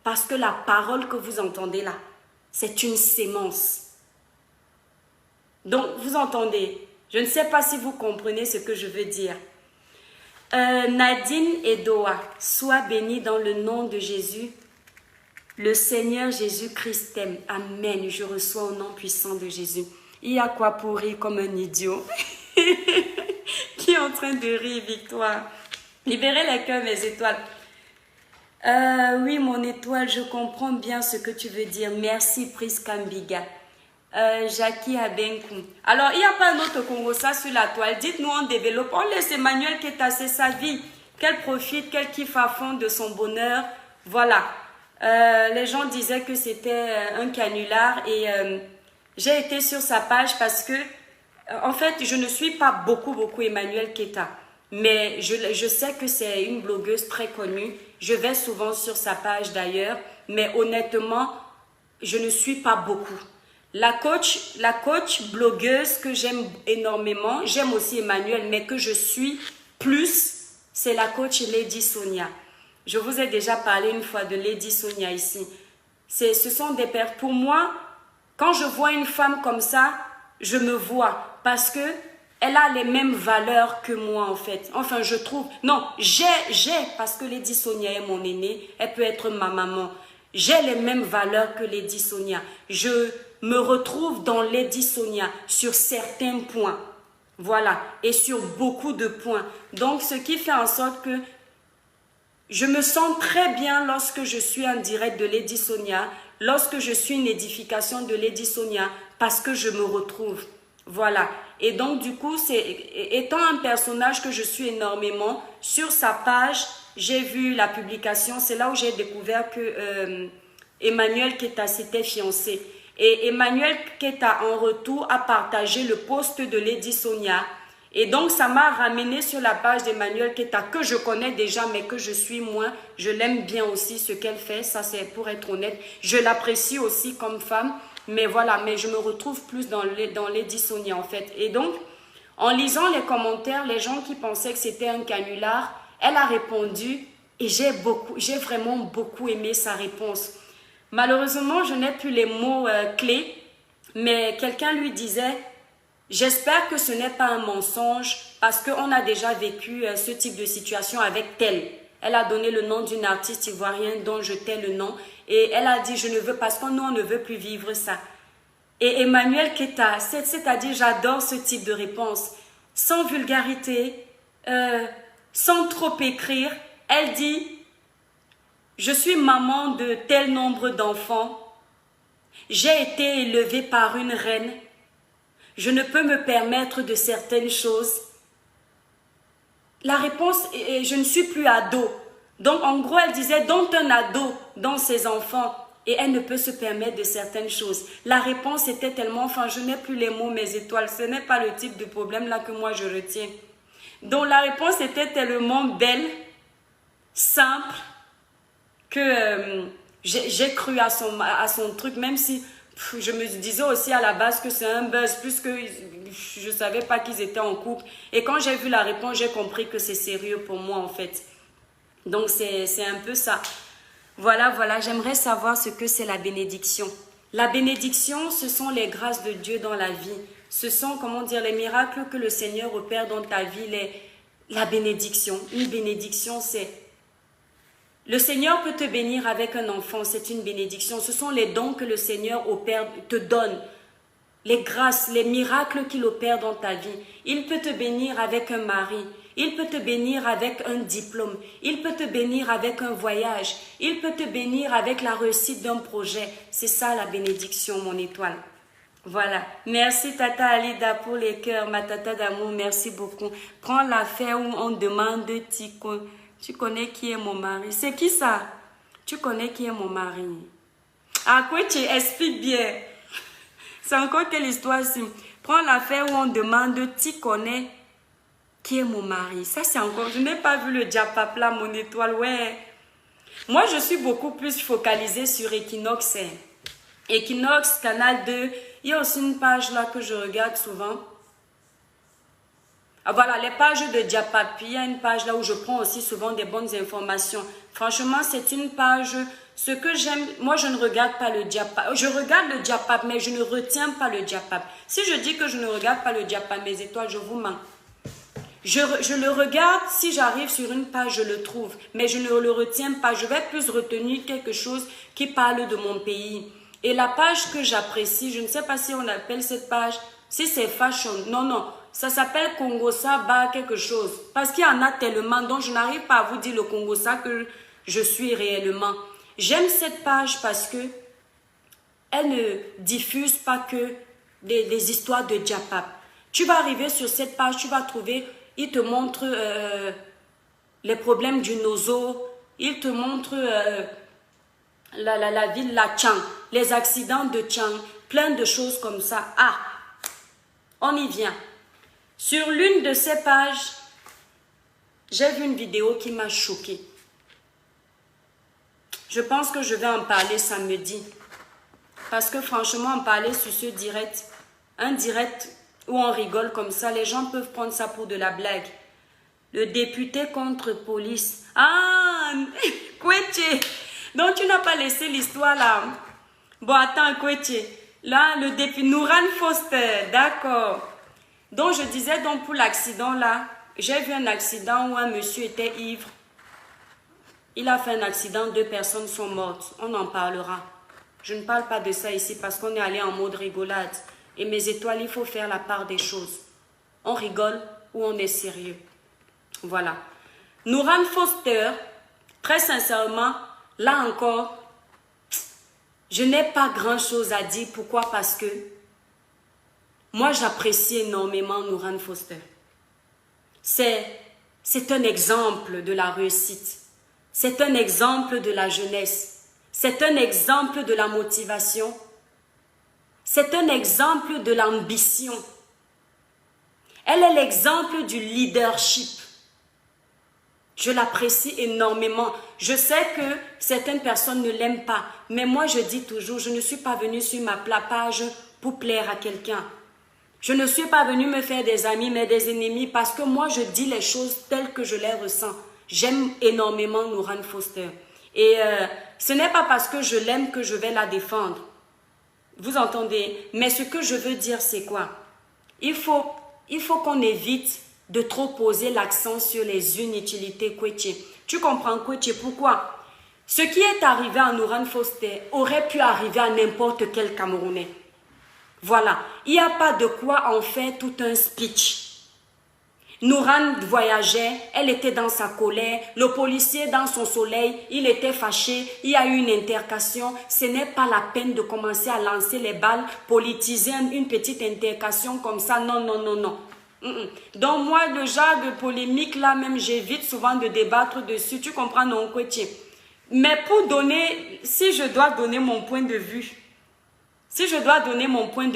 Parce que la parole que vous entendez là, c'est une sémence. Donc, vous entendez? Je ne sais pas si vous comprenez ce que je veux dire. Nadine Edoa, sois bénie dans le nom de Jésus. Le Seigneur Jésus-Christ t'aime. Amen. Je reçois au nom puissant de Jésus. Il y a quoi pour rire comme un idiot? Qui est en train de rire, Victoire? Libérez les cœurs, mes étoiles. Oui, mon étoile, je comprends bien ce que tu veux dire. Merci, Priskambiga. Jackie Abenkou. Alors, il n'y a pas un autre Congossa sur la toile. Dites-nous, on développe. On laisse Emmanuel Keta, c'est sa vie. Qu'elle profite, qu'elle kiffe à fond de son bonheur. Voilà. Les gens disaient que c'était un canular et j'ai été sur sa page parce que, en fait, je ne suis pas beaucoup Emmanuel Keta. Mais je sais que c'est une blogueuse très connue. Je vais souvent sur sa page d'ailleurs. Mais honnêtement, je ne suis pas beaucoup. La coach blogueuse que j'aime énormément, j'aime aussi Emmanuel, mais que je suis plus, c'est la coach Lady Sonia. Je vous ai déjà parlé une fois de Lady Sonia ici. Ce sont des pères. Pour moi, quand je vois une femme comme ça, je me vois parce que elle a les mêmes valeurs que moi en fait. Enfin, je trouve. Non, parce que Lady Sonia est mon aînée. Elle peut être ma maman. J'ai les mêmes valeurs que Lady Sonia. Je me retrouve dans Lady Sonia sur certains points. Voilà. Et sur beaucoup de points. Donc, ce qui fait en sorte que je me sens très bien lorsque je suis en direct de Lady Sonia, lorsque je suis une édification de Lady Sonia, parce que je me retrouve. Voilà. Et donc, du coup, étant un personnage que je suis énormément, sur sa page, j'ai vu la publication. C'est là où j'ai découvert que Emmanuel Keta s'était fiancé. Et Emmanuel Keta, en retour, a partagé le post de Lady Sonia. Et donc, ça m'a ramené sur la page d'Emmanuel Keta, que je connais déjà, mais que je suis moins. Je l'aime bien aussi, ce qu'elle fait. Ça, c'est pour être honnête. Je l'apprécie aussi comme femme. Mais voilà, mais je me retrouve plus dans Lady Sonia, en fait. Et donc, en lisant les commentaires, les gens qui pensaient que c'était un canular, elle a répondu et j'ai vraiment beaucoup aimé sa réponse. Malheureusement, je n'ai plus les mots clés, mais quelqu'un lui disait... J'espère que ce n'est pas un mensonge parce qu'on a déjà vécu ce type de situation avec tel. Elle a donné le nom d'une artiste ivoirienne dont je tais le nom et elle a dit je ne veux parce que nous on ne veut plus vivre ça. Et Emmanuel Keta, c'est-à-dire j'adore ce type de réponse. Sans vulgarité, sans trop écrire, elle dit je suis maman de tel nombre d'enfants. J'ai été élevée par une reine. Je ne peux me permettre de certaines choses. La réponse est, je ne suis plus ado. Donc, en gros, elle disait, dont un ado, dans ses enfants, et elle ne peut se permettre de certaines choses. La réponse était tellement, enfin, je n'ai plus les mots, mes étoiles. Ce n'est pas le type de problème là que moi je retiens. Donc, la réponse était tellement belle, simple, que j'ai cru à son truc, même si... Je me disais aussi à la base que c'est un buzz, puisque je ne savais pas qu'ils étaient en couple. Et quand j'ai vu la réponse, j'ai compris que c'est sérieux pour moi, en fait. Donc, c'est un peu ça. Voilà, j'aimerais savoir ce que c'est la bénédiction. La bénédiction, ce sont les grâces de Dieu dans la vie. Ce sont, comment dire, les miracles que le Seigneur opère dans ta vie. La bénédiction. Une bénédiction, c'est... Le Seigneur peut te bénir avec un enfant, c'est une bénédiction. Ce sont les dons que le Seigneur opère, te donne, les grâces, les miracles qu'il opère dans ta vie. Il peut te bénir avec un mari. Il peut te bénir avec un diplôme. Il peut te bénir avec un voyage. Il peut te bénir avec la réussite d'un projet. C'est ça la bénédiction, mon étoile. Voilà. Merci Tata Alida pour les cœurs, ma tata d'amour. Merci beaucoup. Prends l'affaire où on demande tu connais qui est mon mari. C'est qui ça? Tu connais qui est mon mari? Ah, quoi, tu expliques bien. C'est encore quelle histoire ici? Prends l'affaire où on demande tu connais qui est mon mari. Ça, c'est encore... Je n'ai pas vu le diapap là, mon étoile. Ouais. Moi, je suis beaucoup plus focalisée sur Equinox. Equinox, Canal 2. Il y a aussi une page là que je regarde souvent. Ah, voilà, les pages de diapap. Puis il y a une page là où je prends aussi souvent des bonnes informations. Franchement, c'est une page... Ce que j'aime, moi je ne regarde pas le diapap. Je regarde le diapap, mais je ne retiens pas le diapap. Si je dis que je ne regarde pas le diapap, mes étoiles, je vous mens. Je le regarde, si j'arrive sur une page, je le trouve. Mais je ne le retiens pas. Je vais plus retenir quelque chose qui parle de mon pays. Et la page que j'apprécie, je ne sais pas si on appelle cette page, si c'est fashion. Non, non. Ça s'appelle Congosa Bar quelque chose. Parce qu'il y en a tellement, donc je n'arrive pas à vous dire le Congosa que je suis réellement. J'aime cette page parce que elle ne diffuse pas que des histoires de diapap. Tu vas arriver sur cette page, tu vas trouver, il te montre les problèmes du nozo, il te montre la ville, la Tchang, les accidents de Tchang, plein de choses comme ça. Ah, on y vient. Sur l'une de ces pages, j'ai vu une vidéo qui m'a choquée. Je pense que je vais en parler samedi. Parce que franchement, en parler sur ce direct, un direct où on rigole comme ça, les gens peuvent prendre ça pour de la blague. Le député contre police. Ah, Kouetie. Donc tu n'as pas laissé l'histoire là. Bon, attends, Kouetie. Là, le député, Nouran Foster, d'accord. Donc je disais donc pour l'accident là, j'ai vu un accident où un monsieur était ivre. Il a fait un accident, 2 personnes sont mortes. On en parlera. Je ne parle pas de ça ici parce qu'on est allé en mode rigolade. Et mes étoiles, il faut faire la part des choses. On rigole ou on est sérieux. Voilà. Nouran Foster, très sincèrement, là encore, je n'ai pas grand-chose à dire. Pourquoi? Parce que moi, j'apprécie énormément Nouran Foster. C'est un exemple de la réussite. C'est un exemple de la jeunesse. C'est un exemple de la motivation. C'est un exemple de l'ambition. Elle est l'exemple du leadership. Je l'apprécie énormément. Je sais que certaines personnes ne l'aiment pas. Mais moi, je dis toujours, je ne suis pas venue sur ma page pour plaire à quelqu'un. Je ne suis pas venue me faire des amis, mais des ennemis. Parce que moi, je dis les choses telles que je les ressens. J'aime énormément Nouran Foster. Et ce n'est pas parce que je l'aime que je vais la défendre. Vous entendez? Mais ce que je veux dire, c'est quoi? Il faut qu'on évite de trop poser l'accent sur les inutilités Kouetie. Tu comprends Kouetie? Pourquoi? Ce qui est arrivé à Nouran Foster aurait pu arriver à n'importe quel Camerounais. Voilà. Il n'y a pas de quoi en faire tout un speech. Nouran voyageait, elle était dans sa colère, le policier dans son soleil, il était fâché, il y a eu une intercation. Ce n'est pas la peine de commencer à lancer les balles, politiser une petite intercation comme ça. Non, non, non, non. Donc moi, le genre de polémique là, même j'évite souvent de débattre dessus. Tu comprends, non, Kouetie? Mais pour donner, si je dois donner mon point de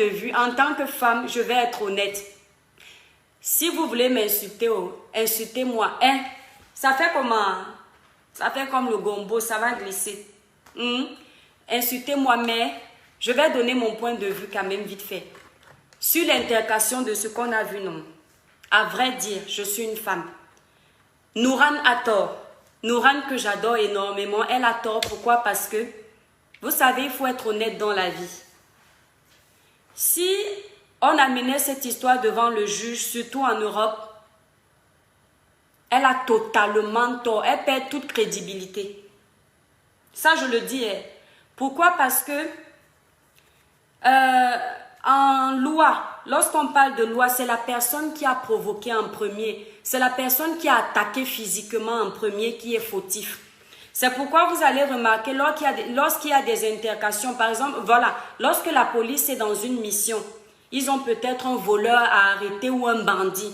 vue, en tant que femme, je vais être honnête. Si vous voulez m'insulter, insultez-moi. Hein? Ça fait comment? Ça fait comme le gombo, ça va glisser. Insultez-moi, mais je vais donner mon point de vue quand même vite fait. Sur l'intercation de ce qu'on a vu, non. À vrai dire, je suis une femme. Nouran a tort. Nouran que j'adore énormément, elle a tort. Pourquoi? Parce que, vous savez, il faut être honnête dans la vie. Si on amenait cette histoire devant le juge, surtout en Europe, elle a totalement tort. Elle perd toute crédibilité. Ça, je le dis. Pourquoi? Parce que en loi, lorsqu'on parle de loi, c'est la personne qui a provoqué en premier. c'est la personne qui a attaqué physiquement en premier qui est fautif. C'est pourquoi vous allez remarquer lorsqu'il y a des intercations, par exemple, voilà, lorsque la police est dans une mission, ils ont peut-être un voleur à arrêter ou un bandit.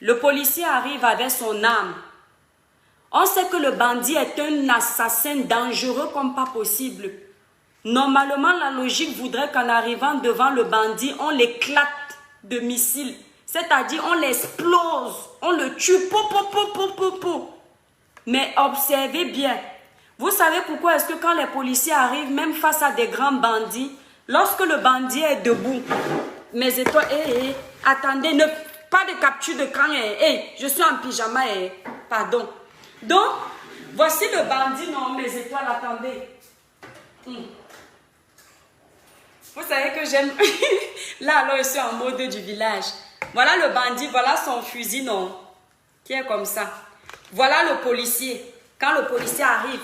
Le policier arrive avec son arme. On sait que le bandit est un assassin dangereux comme pas possible. Normalement, la logique voudrait qu'en arrivant devant le bandit, on l'éclate de missiles. C'est-à-dire, on l'explose, on le tue. Mais observez bien. Vous savez pourquoi est-ce que quand les policiers arrivent, même face à des grands bandits, lorsque le bandit est debout, mes étoiles, attendez, pas de capture d'écran, je suis en pyjama, pardon. Donc, voici le bandit, non, mes étoiles, attendez. Vous savez que j'aime, là alors je suis en mode du village. Voilà le bandit, voilà son fusil, non, qui est comme ça. Voilà le policier, quand le policier arrive,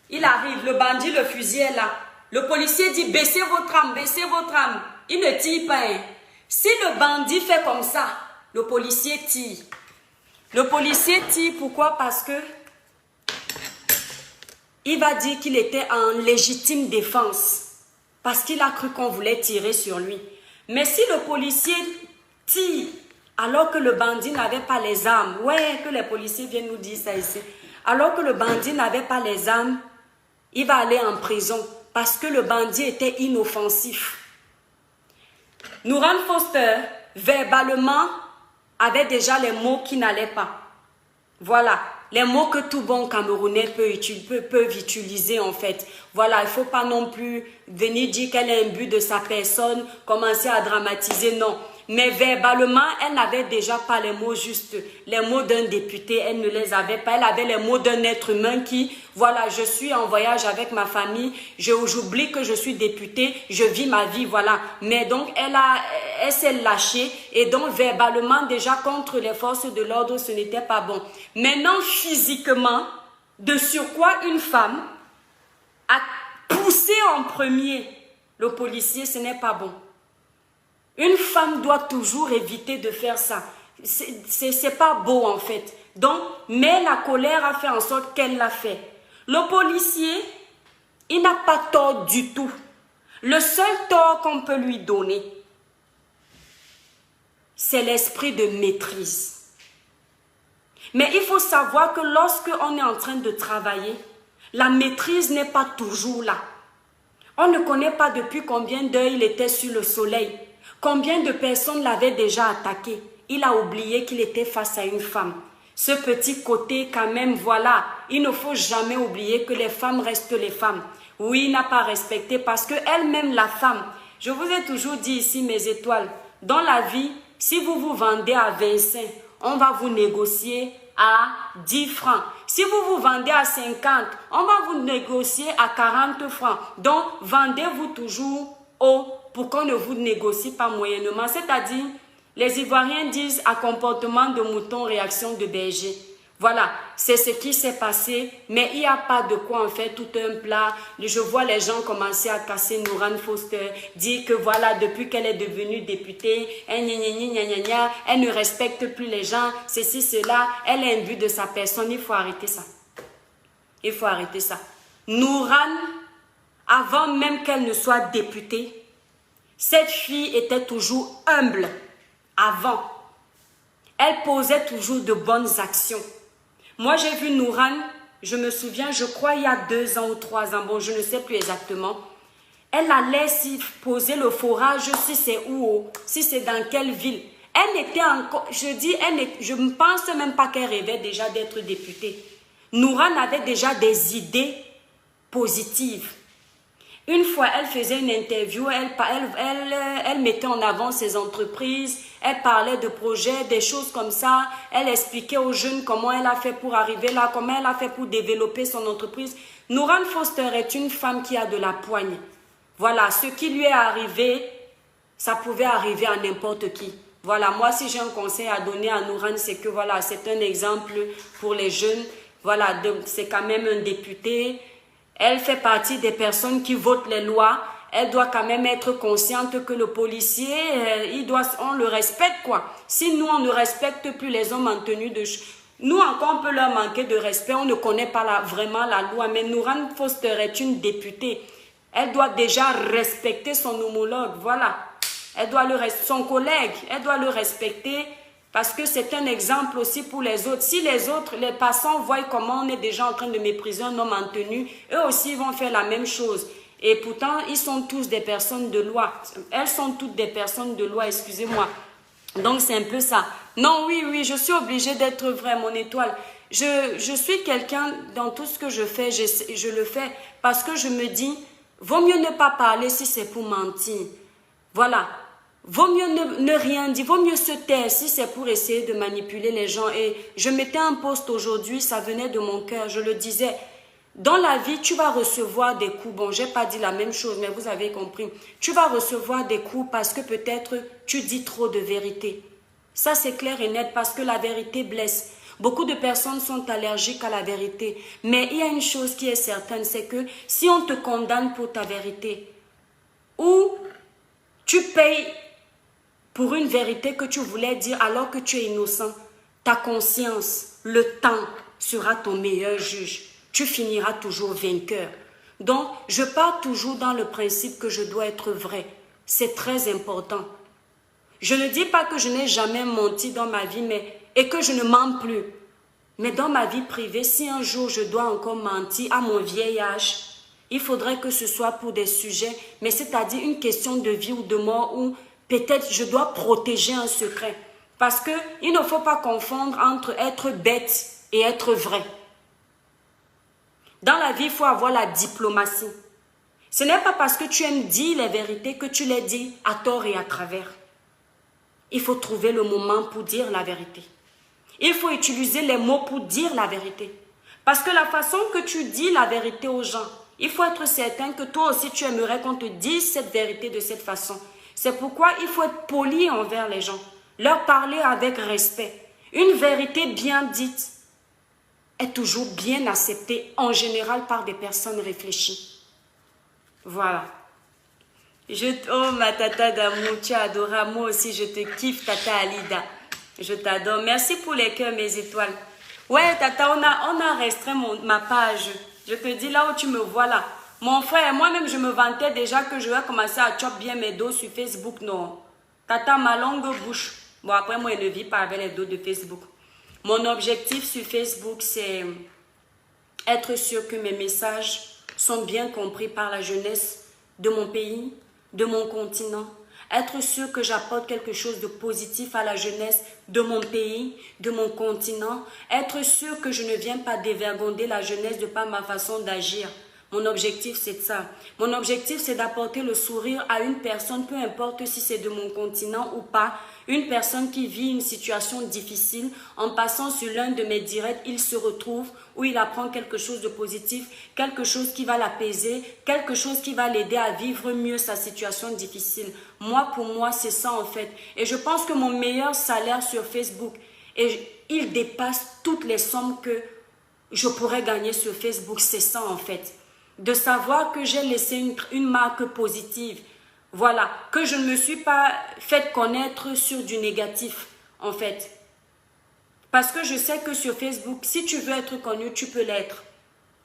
il arrive, le bandit, le fusil est là. Le policier dit, baissez votre âme, baissez votre âme. Il ne tire pas. Si le bandit fait comme ça, le policier tire. Le policier tire, pourquoi? Parce que il va dire qu'il était en légitime défense. Parce qu'il a cru qu'on voulait tirer sur lui. Mais si le policier tire, alors que le bandit n'avait pas les armes, ouais, que les policiers viennent nous dire ça ici. Alors que le bandit n'avait pas les armes, il va aller en prison. Parce que le bandit était inoffensif. Nouran Foster, verbalement, avait déjà les mots qui n'allaient pas. Voilà, les mots que tout bon Camerounais peuvent utiliser en fait. Voilà, il ne faut pas non plus venir dire qu'elle est imbu de sa personne, commencer à dramatiser, non. Mais verbalement, elle n'avait déjà pas les mots justes. Les mots d'un député, elle ne les avait pas. Elle avait les mots d'un être humain qui, voilà, je suis en voyage avec ma famille, j'oublie que je suis députée, je vis ma vie, voilà. Mais donc, elle s'est lâchée et donc, verbalement, déjà contre les forces de l'ordre, ce n'était pas bon. Maintenant, physiquement, de surcroît, une femme a poussé en premier le policier, ce n'est pas bon. Une femme doit toujours éviter de faire ça. C'est pas beau en fait. Donc, mais la colère a fait en sorte qu'elle l'a fait. Le policier, il n'a pas tort du tout. Le seul tort qu'on peut lui donner, c'est l'esprit de maîtrise. Mais il faut savoir que lorsque on est en train de travailler, la maîtrise n'est pas toujours là. On ne connaît pas depuis combien d'heures il était sur le soleil. Combien de personnes l'avaient déjà attaqué? Il a oublié qu'il était face à une femme. Ce petit côté quand même, voilà, il ne faut jamais oublier que les femmes restent les femmes. Oui, il n'a pas respecté parce qu'elle-même, la femme, je vous ai toujours dit ici, mes étoiles, dans la vie, si vous vous vendez à 25, on va vous négocier à 10 francs. Si vous vous vendez à 50, on va vous négocier à 40 francs. Donc, vendez-vous toujours haut pour qu'on ne vous négocie pas moyennement. C'est-à-dire, les Ivoiriens disent à comportement de mouton, réaction de berger. Voilà, c'est ce qui s'est passé, mais il n'y a pas de quoi en faire tout un plat. Je vois les gens commencer à casser Nouran Foster, dire que voilà, depuis qu'elle est devenue députée, elle ne respecte plus les gens, ceci, cela, elle est imbue de sa personne. Il faut arrêter ça. Il faut arrêter ça. Nouran, avant même qu'elle ne soit députée, cette fille était toujours humble. Avant, elle posait toujours de bonnes actions. Moi, j'ai vu Nouran, je me souviens, je crois il y a 2 ans ou 3 ans, bon, je ne sais plus exactement. Elle allait s'y poser le forage, si c'est où, si c'est dans quelle ville. Elle était encore, je ne pense même pas qu'elle rêvait déjà d'être députée. Nouran avait déjà des idées positives. Une fois, elle faisait une interview, elle mettait en avant ses entreprises, elle parlait de projets, des choses comme ça. Elle expliquait aux jeunes comment elle a fait pour arriver là, comment elle a fait pour développer son entreprise. Nouran Foster est une femme qui a de la poigne. Voilà, ce qui lui est arrivé, ça pouvait arriver à n'importe qui. Voilà, moi si j'ai un conseil à donner à Nouran, c'est que voilà, c'est un exemple pour les jeunes. Voilà, c'est quand même un député. Elle fait partie des personnes qui votent les lois. elle doit quand même être consciente que le policier, on le respecte, quoi. Si nous, on ne respecte plus les hommes en tenue de... Nous, encore, on peut leur manquer de respect. On ne connaît pas vraiment la loi. Mais Nouran Foster est une députée. Elle doit déjà respecter son homologue. Voilà. Elle doit son collègue. Elle doit le respecter parce que c'est un exemple aussi pour les autres. Si les autres, les passants, voient comment on est déjà en train de mépriser un homme en tenue, eux aussi vont faire la même chose. Et pourtant, ils sont tous des personnes de loi. Elles sont toutes des personnes de loi, excusez-moi. Donc, c'est un peu ça. Non, oui, je suis obligée d'être vraie, mon étoile. Je suis quelqu'un, dans tout ce que je fais, je le fais parce que je me dis, vaut mieux ne pas parler si c'est pour mentir. Voilà. Vaut mieux ne rien dire, vaut mieux se taire si c'est pour essayer de manipuler les gens. Et je mettais un post aujourd'hui, ça venait de mon cœur, je le disais. Dans la vie, tu vas recevoir des coups. Bon, j'ai pas dit la même chose, mais vous avez compris. Tu vas recevoir des coups parce que peut-être tu dis trop de vérité. Ça, c'est clair et net parce que la vérité blesse. Beaucoup de personnes sont allergiques à la vérité. Mais il y a une chose qui est certaine, c'est que si on te condamne pour ta vérité, ou tu payes pour une vérité que tu voulais dire alors que tu es innocent, ta conscience, le temps sera ton meilleur juge. Tu finiras toujours vainqueur. Donc, je pars toujours dans le principe que je dois être vrai. C'est très important. Je ne dis pas que je n'ai jamais menti dans ma vie et que je ne mens plus. Mais dans ma vie privée, si un jour je dois encore mentir à mon vieil âge, il faudrait que ce soit pour des sujets, mais c'est-à-dire une question de vie ou de mort où peut-être je dois protéger un secret. Parce qu'il ne faut pas confondre entre être bête et être vrai. Dans la vie, il faut avoir la diplomatie. Ce n'est pas parce que tu aimes dire les vérités que tu les dis à tort et à travers. Il faut trouver le moment pour dire la vérité. Il faut utiliser les mots pour dire la vérité. Parce que la façon que tu dis la vérité aux gens, il faut être certain que toi aussi tu aimerais qu'on te dise cette vérité de cette façon. C'est pourquoi il faut être poli envers les gens. Leur parler avec respect. Une vérité bien dite est toujours bien acceptée en général par des personnes réfléchies. Voilà. Oh ma tata d'amour, tu es adorable. Moi aussi je te kiffe tata Alida. Je t'adore. Merci pour les cœurs, mes étoiles. Ouais tata, on a restreint ma page. Je te dis là où tu me vois là. Mon frère, moi-même je me vantais déjà que je vais commencer à chop bien mes dos sur Facebook. Non. Tata, ma longue bouche. Bon après moi je ne vis pas avec les dos de Facebook. Mon objectif sur Facebook, c'est être sûr que mes messages sont bien compris par la jeunesse de mon pays, de mon continent. Être sûr que j'apporte quelque chose de positif à la jeunesse de mon pays, de mon continent. Être sûr que je ne viens pas dévergonder la jeunesse de par ma façon d'agir. Mon objectif, c'est ça. Mon objectif, c'est d'apporter le sourire à une personne, peu importe si c'est de mon continent ou pas. Une personne qui vit une situation difficile, en passant sur l'un de mes directs, il se retrouve où il apprend quelque chose de positif, quelque chose qui va l'apaiser, quelque chose qui va l'aider à vivre mieux sa situation difficile. Moi, pour moi, c'est ça en fait. Et je pense que mon meilleur salaire sur Facebook, il dépasse toutes les sommes que je pourrais gagner sur Facebook. C'est ça en fait. De savoir que j'ai laissé une marque positive. Voilà, que je ne me suis pas fait connaître sur du négatif, en fait. Parce que je sais que sur Facebook, si tu veux être connu, tu peux l'être.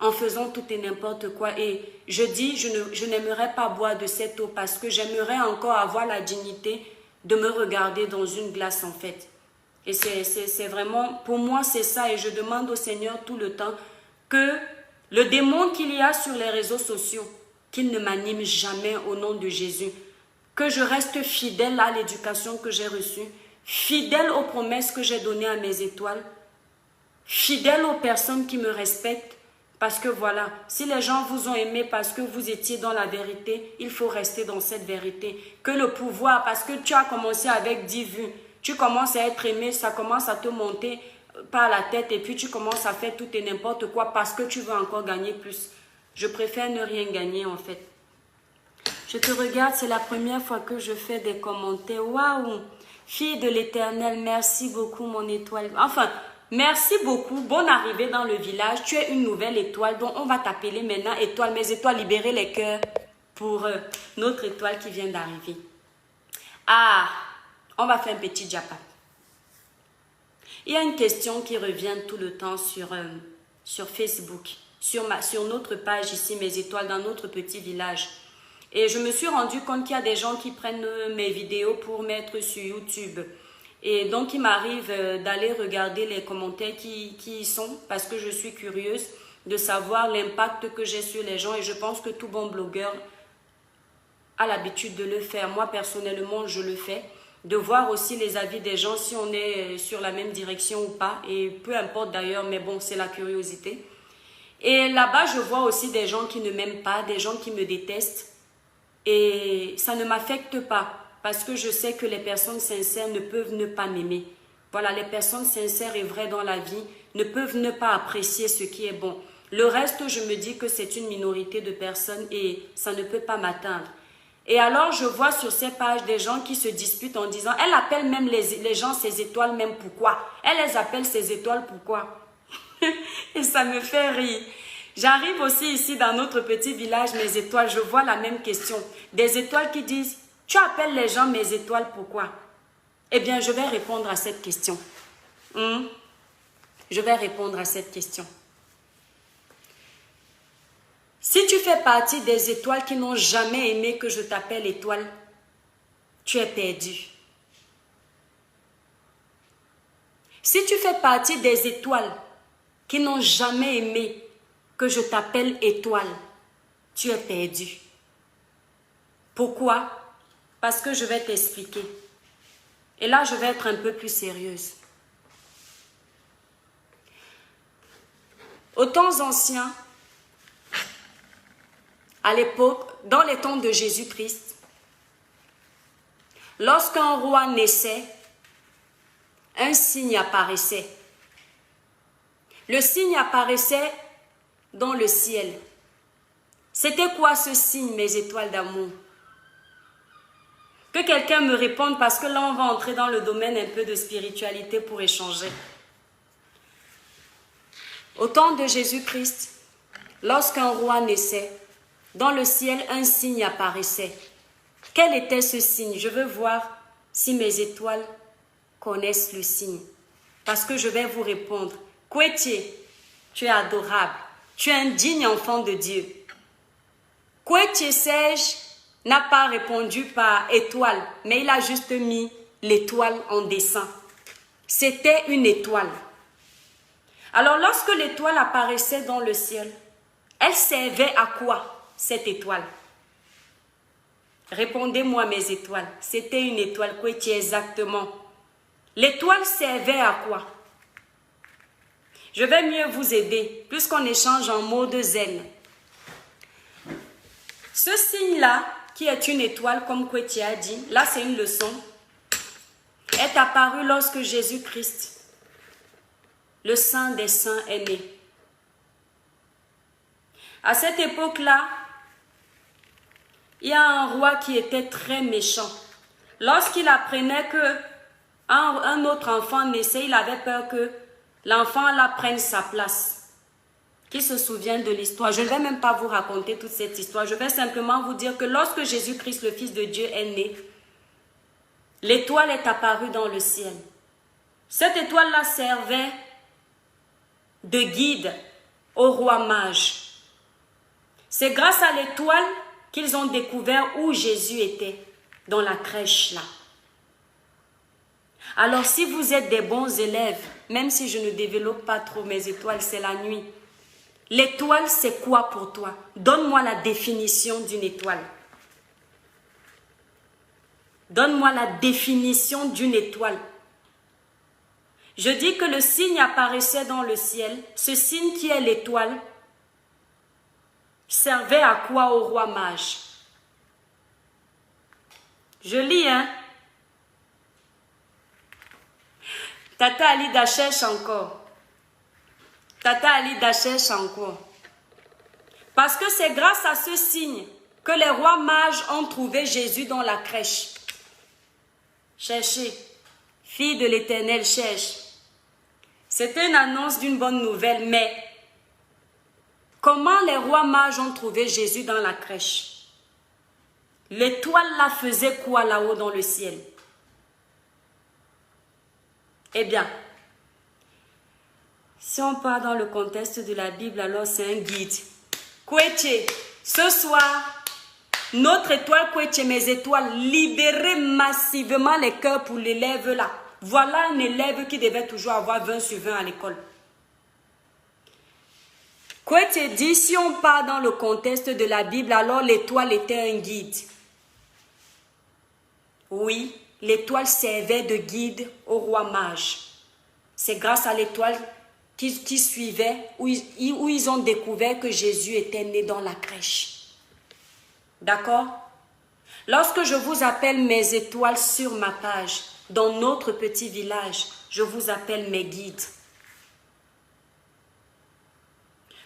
En faisant tout et n'importe quoi. Et je dis, je n'aimerais pas boire de cette eau parce que j'aimerais encore avoir la dignité de me regarder dans une glace, en fait. Et c'est vraiment, pour moi, c'est ça. Et je demande au Seigneur tout le temps que le démon qu'il y a sur les réseaux sociaux, qu'il ne m'anime jamais au nom de Jésus. Que je reste fidèle à l'éducation que j'ai reçue, fidèle aux promesses que j'ai données à mes étoiles, fidèle aux personnes qui me respectent. Parce que voilà, si les gens vous ont aimé parce que vous étiez dans la vérité, il faut rester dans cette vérité. Que le pouvoir, parce que tu as commencé avec 10 vues, tu commences à être aimé, ça commence à te monter par la tête et puis tu commences à faire tout et n'importe quoi parce que tu veux encore gagner plus. Je préfère ne rien gagner en fait. Je te regarde, c'est la première fois que je fais des commentaires. Waouh! Fille de l'Éternel, merci beaucoup mon étoile. Enfin, merci beaucoup. Bonne arrivée dans le village. Tu es une nouvelle étoile, donc on va t'appeler maintenant étoile. Mes étoiles, libérez les cœurs. pour notre étoile qui vient d'arriver. Ah, on va faire un petit japa. Il y a une question qui revient tout le temps sur Facebook, sur notre page ici, Mes Étoiles, dans notre petit village. Et je me suis rendu compte qu'il y a des gens qui prennent mes vidéos pour mettre sur YouTube. Et donc, il m'arrive d'aller regarder les commentaires qui y sont parce que je suis curieuse de savoir l'impact que j'ai sur les gens. Et je pense que tout bon blogueur a l'habitude de le faire. Moi, personnellement, je le fais. De voir aussi les avis des gens, si on est sur la même direction ou pas. Et peu importe d'ailleurs, mais bon, c'est la curiosité. Et là-bas, je vois aussi des gens qui ne m'aiment pas, des gens qui me détestent. Et ça ne m'affecte pas. Parce que je sais que les personnes sincères ne peuvent ne pas m'aimer. Voilà, les personnes sincères et vraies dans la vie ne peuvent ne pas apprécier ce qui est bon. Le reste, je me dis que c'est une minorité de personnes et ça ne peut pas m'atteindre. Et alors, je vois sur ces pages des gens qui se disputent en disant, elle appelle même les gens ses étoiles, même pourquoi? Elle les appelle ses étoiles, pourquoi? Et ça me fait rire. J'arrive aussi ici dans notre petit village, Mes Étoiles, je vois la même question. Des étoiles qui disent, tu appelles les gens mes étoiles, pourquoi? Eh bien, je vais répondre à cette question. Je vais répondre à cette question. Si tu fais partie des étoiles qui n'ont jamais aimé que je t'appelle étoile, tu es perdu. Si tu fais partie des étoiles qui n'ont jamais aimé que je t'appelle étoile, tu es perdu. Pourquoi? Parce que je vais t'expliquer. Et là, je vais être un peu plus sérieuse. Aux temps anciens, à l'époque, dans les temps de Jésus-Christ, lorsqu'un roi naissait, un signe apparaissait. Le signe apparaissait dans le ciel. C'était quoi ce signe, mes étoiles d'amour? Que quelqu'un me réponde parce que là, on va entrer dans le domaine un peu de spiritualité pour échanger. Au temps de Jésus-Christ, lorsqu'un roi naissait, dans le ciel, un signe apparaissait. Quel était ce signe? Je veux voir si mes étoiles connaissent le signe. Parce que je vais vous répondre. Kouetier, tu es adorable. Tu es un digne enfant de Dieu. Kouetier Sage n'a pas répondu par étoile, mais il a juste mis l'étoile en dessin. C'était une étoile. Alors, lorsque l'étoile apparaissait dans le ciel, elle servait à quoi, cette étoile? Répondez-moi, mes étoiles. C'était une étoile, Kouetier, exactement. L'étoile servait à quoi? Je vais mieux vous aider, puisqu'on échange en mode zen. Ce signe-là, qui est une étoile, comme Kouetier a dit, là c'est une leçon, est apparu lorsque Jésus-Christ, le Saint des Saints, est né. À cette époque-là, il y a un roi qui était très méchant. Lorsqu'il apprenait qu'un autre enfant naissait, il avait peur que l'enfant là prenne sa place. Qui se souvient de l'histoire? Je ne vais même pas vous raconter toute cette histoire. Je vais simplement vous dire que lorsque Jésus-Christ, le Fils de Dieu, est né, l'étoile est apparue dans le ciel. Cette étoile-là servait de guide au roi mage. C'est grâce à l'étoile qu'ils ont découvert où Jésus était, dans la crèche là. Alors si vous êtes des bons élèves, même si je ne développe pas trop mes étoiles, c'est la nuit. L'étoile, c'est quoi pour toi? Donne-moi la définition d'une étoile. Donne-moi la définition d'une étoile. Je dis que le signe apparaissait dans le ciel. Ce signe qui est l'étoile servait à quoi au roi mage? Je lis, hein? Tata Alida cherche encore. Tata Alida cherche encore. Parce que c'est grâce à ce signe que les rois mages ont trouvé Jésus dans la crèche. Cherchez. Fille de l'Éternel, cherche. C'était une annonce d'une bonne nouvelle, mais comment les rois mages ont trouvé Jésus dans la crèche? L'étoile là faisait quoi là-haut dans le ciel? Eh bien, si on part dans le contexte de la Bible, alors c'est un guide. Kweche, ce soir, notre étoile Kweche, mes étoiles, libérez massivement les cœurs pour l'élève là. Voilà un élève qui devait toujours avoir 20 sur 20 à l'école. Kweche dit, si on part dans le contexte de la Bible, alors l'étoile était un guide. Oui, l'étoile servait de guide au roi mage. C'est grâce à l'étoile qui suivait, où ils ont découvert que Jésus était né dans la crèche. D'accord? Lorsque je vous appelle mes étoiles sur ma page, dans notre petit village, je vous appelle mes guides.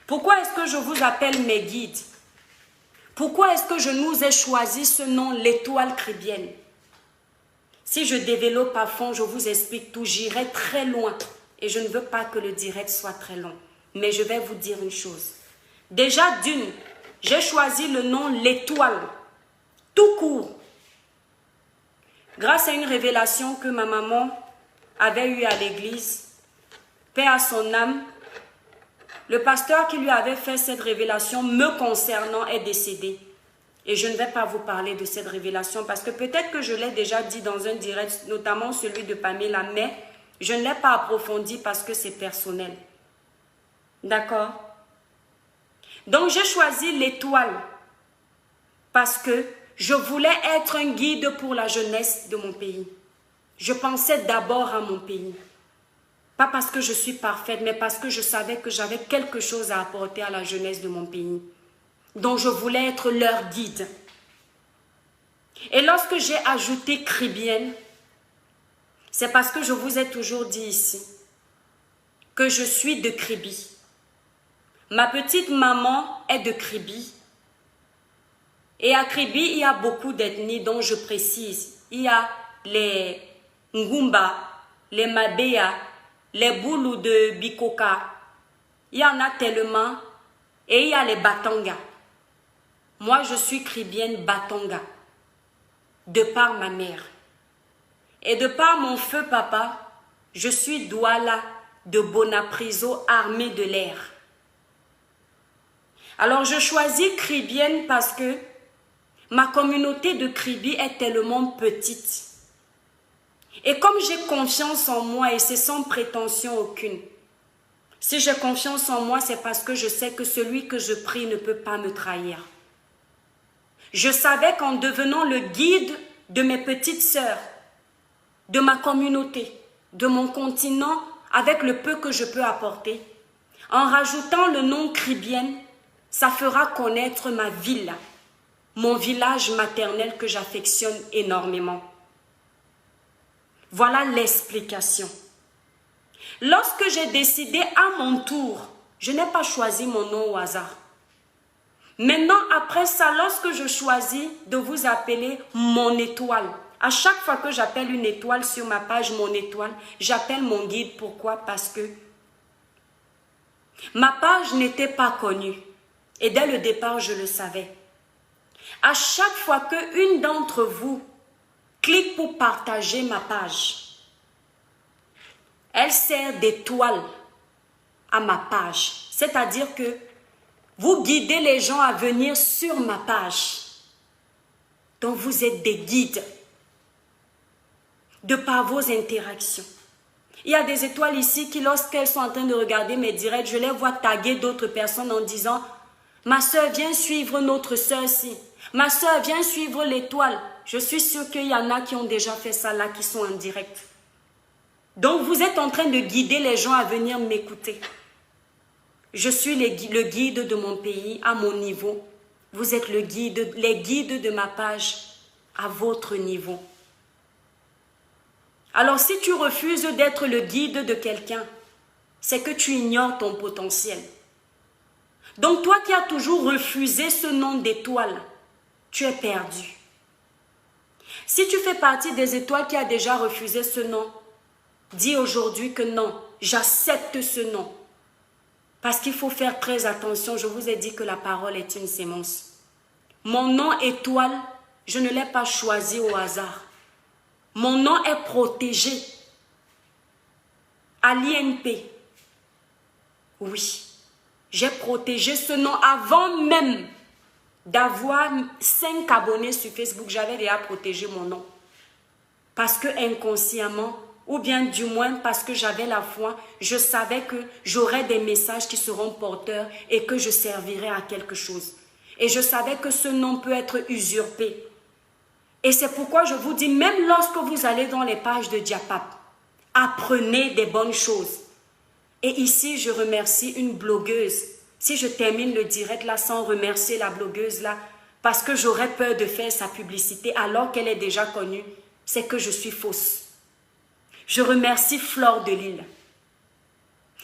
Pourquoi est-ce que je vous appelle mes guides? Pourquoi est-ce que je nous ai choisi ce nom, l'étoile chrétienne? Si je développe à fond, je vous explique tout, j'irai très loin. Et je ne veux pas que le direct soit très long. Mais je vais vous dire une chose. Déjà d'une, j'ai choisi le nom l'étoile, tout court. Grâce à une révélation que ma maman avait eue à l'église, paix à son âme, le pasteur qui lui avait fait cette révélation me concernant est décédé. Et je ne vais pas vous parler de cette révélation parce que peut-être que je l'ai déjà dit dans un direct, notamment celui de Pamela, mais je ne l'ai pas approfondi parce que c'est personnel. D'accord? Donc j'ai choisi l'étoile parce que je voulais être un guide pour la jeunesse de mon pays. Je pensais d'abord à mon pays. Pas parce que je suis parfaite, mais parce que je savais que j'avais quelque chose à apporter à la jeunesse de mon pays. Donc je voulais être leur guide. Et lorsque j'ai ajouté chrétienne, c'est parce que je vous ai toujours dit ici que je suis de Kribi. Ma petite maman est de Kribi. Et à Kribi, il y a beaucoup d'ethnies dont je précise. Il y a les Ngumba, les Mabea, les Boulous de Bikoka. Il y en a tellement. Et il y a les Batanga. Moi, je suis kribienne Batanga, de par ma mère. Et de par mon feu papa, je suis Douala de Bonapriso, armée de l'air. Alors, je choisis kribienne parce que ma communauté de Kribi est tellement petite. Et comme j'ai confiance en moi et c'est sans prétention aucune, si j'ai confiance en moi, c'est parce que je sais que celui que je prie ne peut pas me trahir. Je savais qu'en devenant le guide de mes petites sœurs, de ma communauté, de mon continent, avec le peu que je peux apporter, en rajoutant le nom kribienne, ça fera connaître ma ville, mon village maternel que j'affectionne énormément. Voilà l'explication. Lorsque j'ai décidé à mon tour, je n'ai pas choisi mon nom au hasard. Maintenant, après ça, lorsque je choisis de vous appeler mon étoile, à chaque fois que j'appelle une étoile sur ma page, mon étoile, j'appelle mon guide. Pourquoi? Parce que ma page n'était pas connue. Et dès le départ, je le savais. À chaque fois qu'une d'entre vous clique pour partager ma page, elle sert d'étoile à ma page. C'est-à-dire que vous guidez les gens à venir sur ma page. Donc vous êtes des guides de par vos interactions. Il y a des étoiles ici qui, lorsqu'elles sont en train de regarder mes directs, je les vois taguer d'autres personnes en disant « Ma soeur, viens suivre notre soeur-ci. Ma soeur, viens suivre l'étoile. » Je suis sûre qu'il y en a qui ont déjà fait ça là, qui sont en direct. Donc vous êtes en train de guider les gens à venir m'écouter. Je suis le guide de mon pays à mon niveau. Vous êtes les guides de ma page à votre niveau. Alors si tu refuses d'être le guide de quelqu'un, c'est que tu ignores ton potentiel. Donc toi qui as toujours refusé ce nom d'étoile, tu es perdu. Si tu fais partie des étoiles qui a déjà refusé ce nom, dis aujourd'hui que non, j'accepte ce nom. Parce qu'il faut faire très attention, je vous ai dit que la parole est une sémence. Mon nom étoile Je ne l'ai pas choisi au hasard. Mon nom est protégé à l'INP. Oui, j'ai protégé ce nom avant même d'avoir 5 abonnés sur Facebook. J'avais déjà protégé mon nom. Parce que inconsciemment, ou bien du moins parce que j'avais la foi, je savais que j'aurais des messages qui seront porteurs et que je servirais à quelque chose. Et je savais que ce nom peut être usurpé. Et c'est pourquoi je vous dis, même lorsque vous allez dans les pages de Diapap, apprenez des bonnes choses. Et ici, je remercie une blogueuse. Si je termine le direct là sans remercier la blogueuse là, parce que j'aurais peur de faire sa publicité alors qu'elle est déjà connue, c'est que je suis fausse. Je remercie Flore de Lille.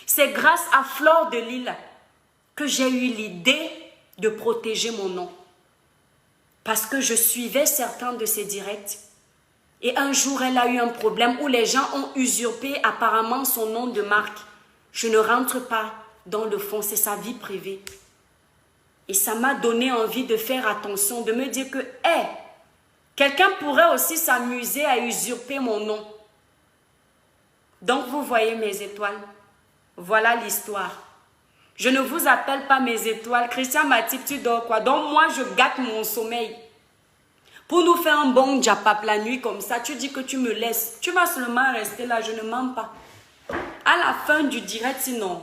C'est grâce à Flore de Lille que j'ai eu l'idée de protéger mon nom. Parce que je suivais certains de ses directs. Et un jour, elle a eu un problème où les gens ont usurpé apparemment son nom de marque. Je ne rentre pas dans le fond, c'est sa vie privée. Et ça m'a donné envie de faire attention, de me dire que, hey, quelqu'un pourrait aussi s'amuser à usurper mon nom. Donc, vous voyez mes étoiles. Voilà l'histoire. Je ne vous appelle pas mes étoiles. Christian Matip, tu dors quoi? Donc, moi, je gâte mon sommeil. Pour nous faire un bon Diapap la nuit comme ça, tu dis que tu me laisses. Tu vas seulement rester là, je ne mens pas. À la fin du direct, sinon,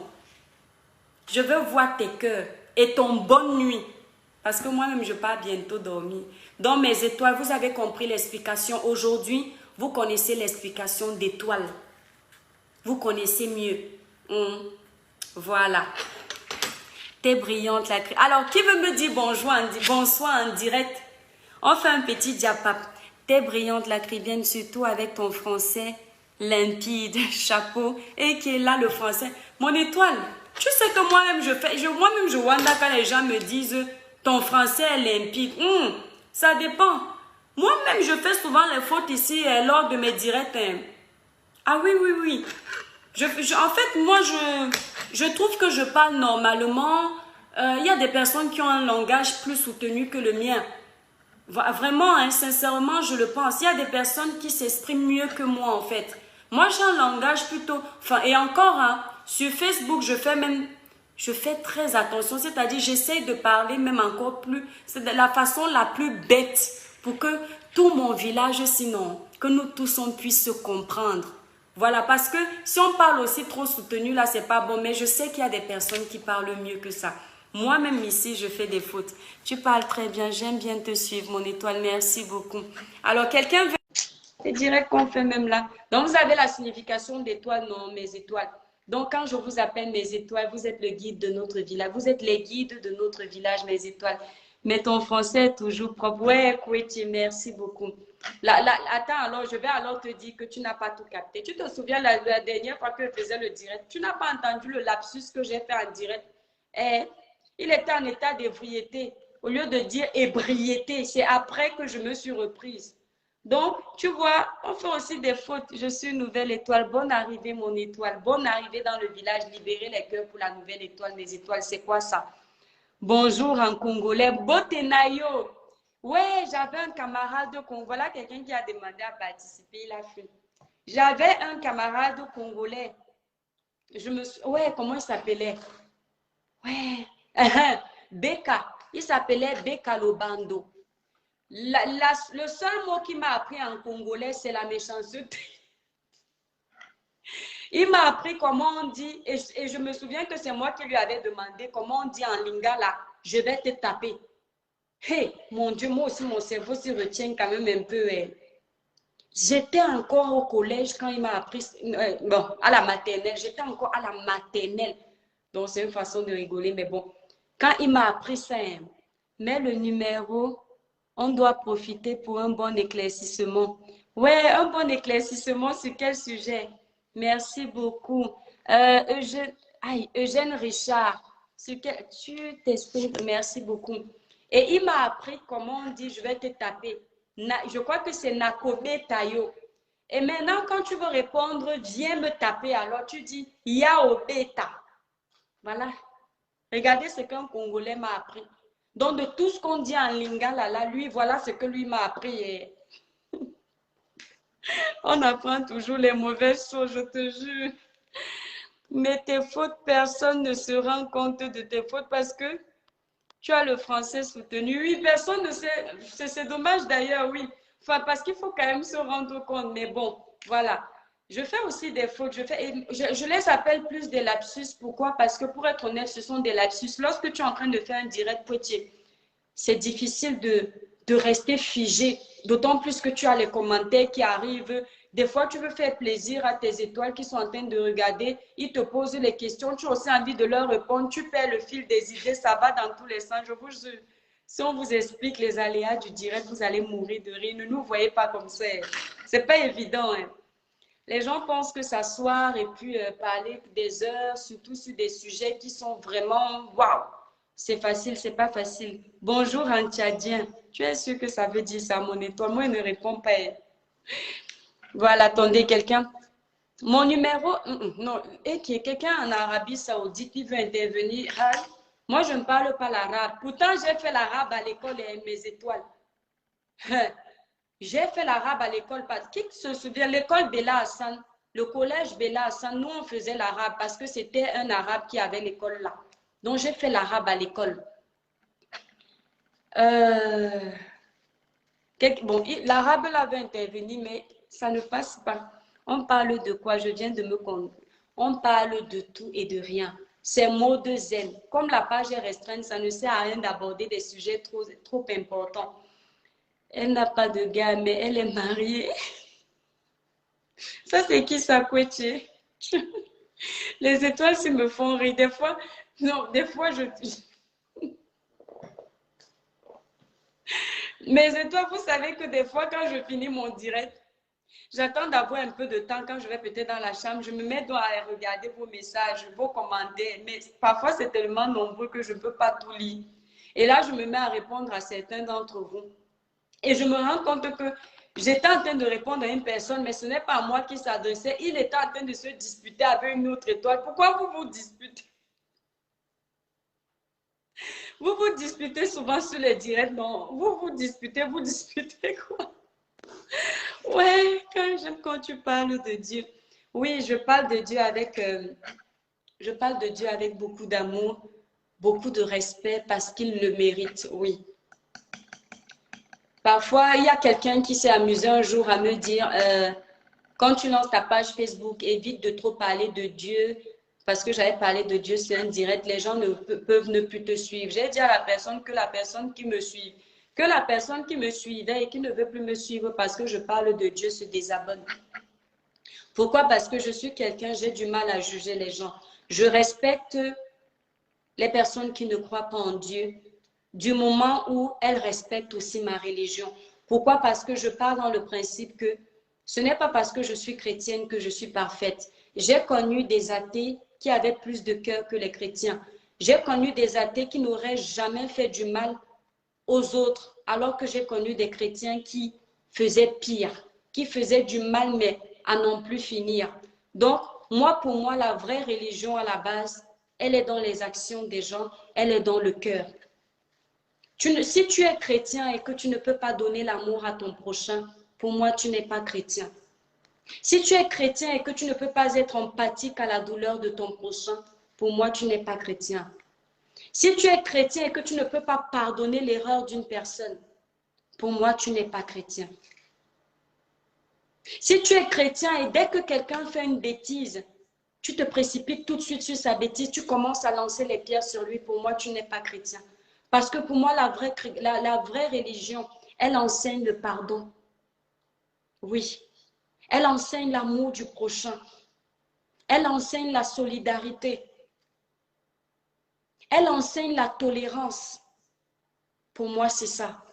je veux voir tes cœurs et ton bonne nuit. Parce que moi-même, je pars bientôt dormir. Dans mes étoiles, vous avez compris l'explication. Aujourd'hui, vous connaissez l'explication d'étoiles. Vous connaissez mieux. Voilà. T'es brillante, la cri. Alors, qui veut me dire bonsoir en direct? On fait un petit Diapap. T'es brillante, la cribienne, surtout avec ton français limpide, chapeau, et qui est là le français. Mon étoile, tu sais que moi-même je wanda quand les gens me disent ton français est limpide. Ça dépend. Moi-même, je fais souvent les fautes ici lors de mes directs. Ah oui, oui, oui. En fait, moi, je trouve que je parle normalement. Il y a des personnes qui ont un langage plus soutenu que le mien. Vraiment, hein, sincèrement, je le pense. Il y a des personnes qui s'expriment mieux que moi, en fait. Moi, j'ai un langage plutôt... Enfin, et encore, hein, sur Facebook, je fais très attention. C'est-à-dire, j'essaie de parler même encore plus... C'est de la façon la plus bête pour que tout mon village, sinon, que nous tous, on puisse se comprendre. Voilà, parce que si on parle aussi trop soutenu, là, c'est pas bon. Mais je sais qu'il y a des personnes qui parlent mieux que ça. Moi-même ici, je fais des fautes. Tu parles très bien, j'aime bien te suivre, mon étoile. Merci beaucoup. Alors, quelqu'un veut... C'est direct qu'on fait même là. Donc, vous avez la signification d'étoile, non, mes étoiles. Donc, quand je vous appelle mes étoiles, vous êtes le guide de notre village. Vous êtes les guides de notre village, mes étoiles. Mais ton français est toujours propre. Ouais, Koueti, merci beaucoup. Attends, alors, je vais alors te dire que tu n'as pas tout capté. Tu te souviens la dernière fois que je faisais le direct, tu n'as pas entendu le lapsus que j'ai fait en direct. Il était en état d'ébriété. Au lieu de dire ébriété, c'est après que je me suis reprise. Donc, tu vois, on fait aussi des fautes. Je suis une nouvelle étoile. Bonne arrivée, mon étoile. Bonne arrivée dans le village. Libérez les cœurs pour la nouvelle étoile. Mes étoiles, c'est quoi ça? Bonjour en congolais. Botenayo. Ouais, j'avais un camarade de Congo. Voilà quelqu'un qui a demandé à participer. Il a fait. J'avais un camarade congolais. Ouais, comment il s'appelait? Ouais. Beka. Il s'appelait Beka Lobando. Le seul mot qu'il m'a appris en congolais, c'est la méchanceté. Il m'a appris comment on dit, et je me souviens que c'est moi qui lui avais demandé comment on dit en lingala, je vais te taper. Hey, mon Dieu, moi aussi, mon cerveau s'y retient quand même un peu. J'étais encore au collège quand il m'a appris, bon, à la maternelle, j'étais encore à la maternelle. Donc, c'est une façon de rigoler, mais bon. Quand il m'a appris ça, mais le numéro, on doit profiter pour un bon éclaircissement. Ouais, un bon éclaircissement sur quel sujet? Merci beaucoup. Eugène Richard, tu t'exprimes, merci beaucoup. Et il m'a appris comment on dit, je vais te taper. Je crois que c'est Nakobe Tayo. Et maintenant, quand tu veux répondre, viens me taper, alors tu dis Yao Beta. Voilà. Regardez ce qu'un Congolais m'a appris. Donc, de tout ce qu'on dit en lingala, là, lui, voilà ce que lui m'a appris. On apprend toujours les mauvaises choses, je te jure. Mais tes fautes, personne ne se rend compte de tes fautes parce que tu as le français soutenu. Oui, personne ne sait. C'est dommage d'ailleurs, oui. Enfin, parce qu'il faut quand même se rendre compte. Mais bon, voilà. Je fais aussi des fautes. Je les appelle plus des lapsus. Pourquoi? Parce que pour être honnête, ce sont des lapsus. Lorsque tu es en train de faire un direct poitiers, c'est difficile de rester figé. D'autant plus que tu as les commentaires qui arrivent. Des fois, tu veux faire plaisir à tes étoiles qui sont en train de regarder. Ils te posent les questions. Tu as aussi envie de leur répondre. Tu perds le fil des idées. Ça va dans tous les sens. Je vous jure. Si on vous explique les aléas du direct, vous allez mourir de rire. Ne nous voyez pas comme ça. C'est pas évident. Hein. Les gens pensent que s'asseoir et puis parler des heures, surtout sur des sujets qui sont vraiment waouh. C'est facile, c'est pas facile. Bonjour, un Tchadien. Tu es sûr que ça veut dire ça, mon étoile? Moi, il ne répond pas. Voilà, attendez, quelqu'un. Mon numéro, non, et qui est quelqu'un en Arabie Saoudite qui veut intervenir. Moi, je ne parle pas l'arabe. Pourtant, j'ai fait l'arabe à l'école et mes étoiles. J'ai fait l'arabe à l'école. Qui se souvient? L'école Bella Hassan, le collège Bella Hassan, nous, on faisait l'arabe parce que c'était un arabe qui avait l'école là. Donc, j'ai fait l'arabe à l'école. Bon, l'arabe là veut intervenir, mais ça ne passe pas. On parle de quoi? Je viens de me compte. On parle de tout et de rien. C'est mot de zen. Comme la page est restreinte, ça ne sert à rien d'aborder des sujets trop importants. Elle n'a pas de gars, mais elle est mariée. Ça, c'est qui ça, Kouetie? Les étoiles, s'ils me font rire. Des fois, non, des fois, Mes étoiles, vous savez que des fois, quand je finis mon direct, j'attends d'avoir un peu de temps quand je vais peut-être dans la chambre. Je me mets à regarder vos messages, vos commentaires. Mais parfois, c'est tellement nombreux que je ne peux pas tout lire. Et là, je me mets à répondre à certains d'entre vous. Et je me rends compte que j'étais en train de répondre à une personne, mais ce n'est pas à moi qui s'adressait. Il était en train de se disputer avec une autre étoile. Pourquoi vous vous disputez? Vous vous disputez souvent sur les directs, non? Vous disputez quoi? Ouais, j'aime quand tu parles de Dieu. Oui, je parle de Dieu avec beaucoup d'amour, beaucoup de respect parce qu'il le mérite, oui. Parfois, il y a quelqu'un qui s'est amusé un jour à me dire, quand tu lances ta page Facebook, évite de trop parler de Dieu, parce que j'avais parlé de Dieu sur un direct, les gens peuvent ne plus te suivre. J'ai dit à la personne que la personne qui me suit, que la personne qui me suivait et qui ne veut plus me suivre parce que je parle de Dieu se désabonne. Pourquoi? Parce que je suis quelqu'un, j'ai du mal à juger les gens. Je respecte les personnes qui ne croient pas en Dieu, du moment où elles respectent aussi ma religion. Pourquoi? Parce que je pars dans le principe que ce n'est pas parce que je suis chrétienne que je suis parfaite. J'ai connu des athées qui avaient plus de cœur que les chrétiens. J'ai connu des athées qui n'auraient jamais fait du mal aux autres, alors que j'ai connu des chrétiens qui faisaient pire, qui faisaient du mal, mais à n'en plus finir. Donc, pour moi, la vraie religion à la base, elle est dans les actions des gens, elle est dans le cœur. Si tu es chrétien et que tu ne peux pas donner l'amour à ton prochain, pour moi, tu n'es pas chrétien. Si tu es chrétien et que tu ne peux pas être empathique à la douleur de ton prochain, pour moi, tu n'es pas chrétien. Si tu es chrétien et que tu ne peux pas pardonner l'erreur d'une personne, pour moi, tu n'es pas chrétien. Si tu es chrétien et dès que quelqu'un fait une bêtise, tu te précipites tout de suite sur sa bêtise, tu commences à lancer les pierres sur lui, pour moi, tu n'es pas chrétien. Parce que pour moi, la vraie religion, elle enseigne le pardon. Oui. Elle enseigne l'amour du prochain. Elle enseigne la solidarité. Elle enseigne la tolérance. Pour moi, c'est ça.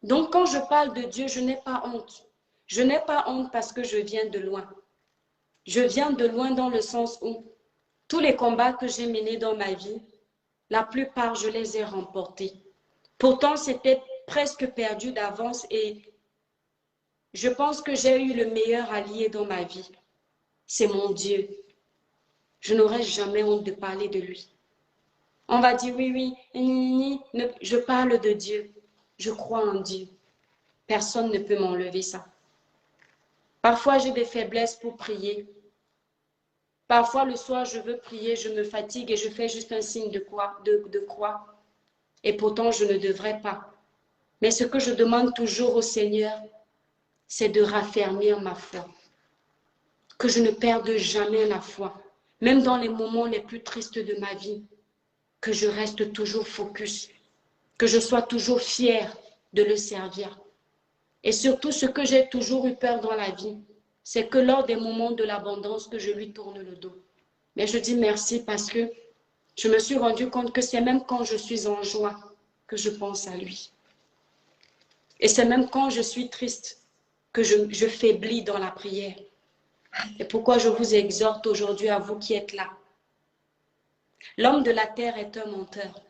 Donc, quand je parle de Dieu, je n'ai pas honte. Je n'ai pas honte parce que je viens de loin. Je viens de loin dans le sens où tous les combats que j'ai menés dans ma vie, la plupart, je les ai remportés. Pourtant, c'était presque perdu d'avance et je pense que j'ai eu le meilleur allié dans ma vie. C'est mon Dieu. Je n'aurai jamais honte de parler de lui. On va dire oui, oui, je parle de Dieu. Je crois en Dieu. Personne ne peut m'enlever ça. Parfois, j'ai des faiblesses pour prier. Parfois, le soir, je veux prier, je me fatigue et je fais juste un signe de croix. Et pourtant, je ne devrais pas. Mais ce que je demande toujours au Seigneur, c'est de raffermir ma foi. Que je ne perde jamais la foi. Même dans les moments les plus tristes de ma vie. Que je reste toujours focus. Que je sois toujours fière de le servir. Et surtout, ce que j'ai toujours eu peur dans la vie, c'est que lors des moments de l'abondance, que je lui tourne le dos. Mais je dis merci parce que je me suis rendu compte que c'est même quand je suis en joie que je pense à lui. Et c'est même quand je suis triste que je faiblis dans la prière. Et pourquoi je vous exhorte aujourd'hui à vous qui êtes là. L'homme de la terre est un menteur.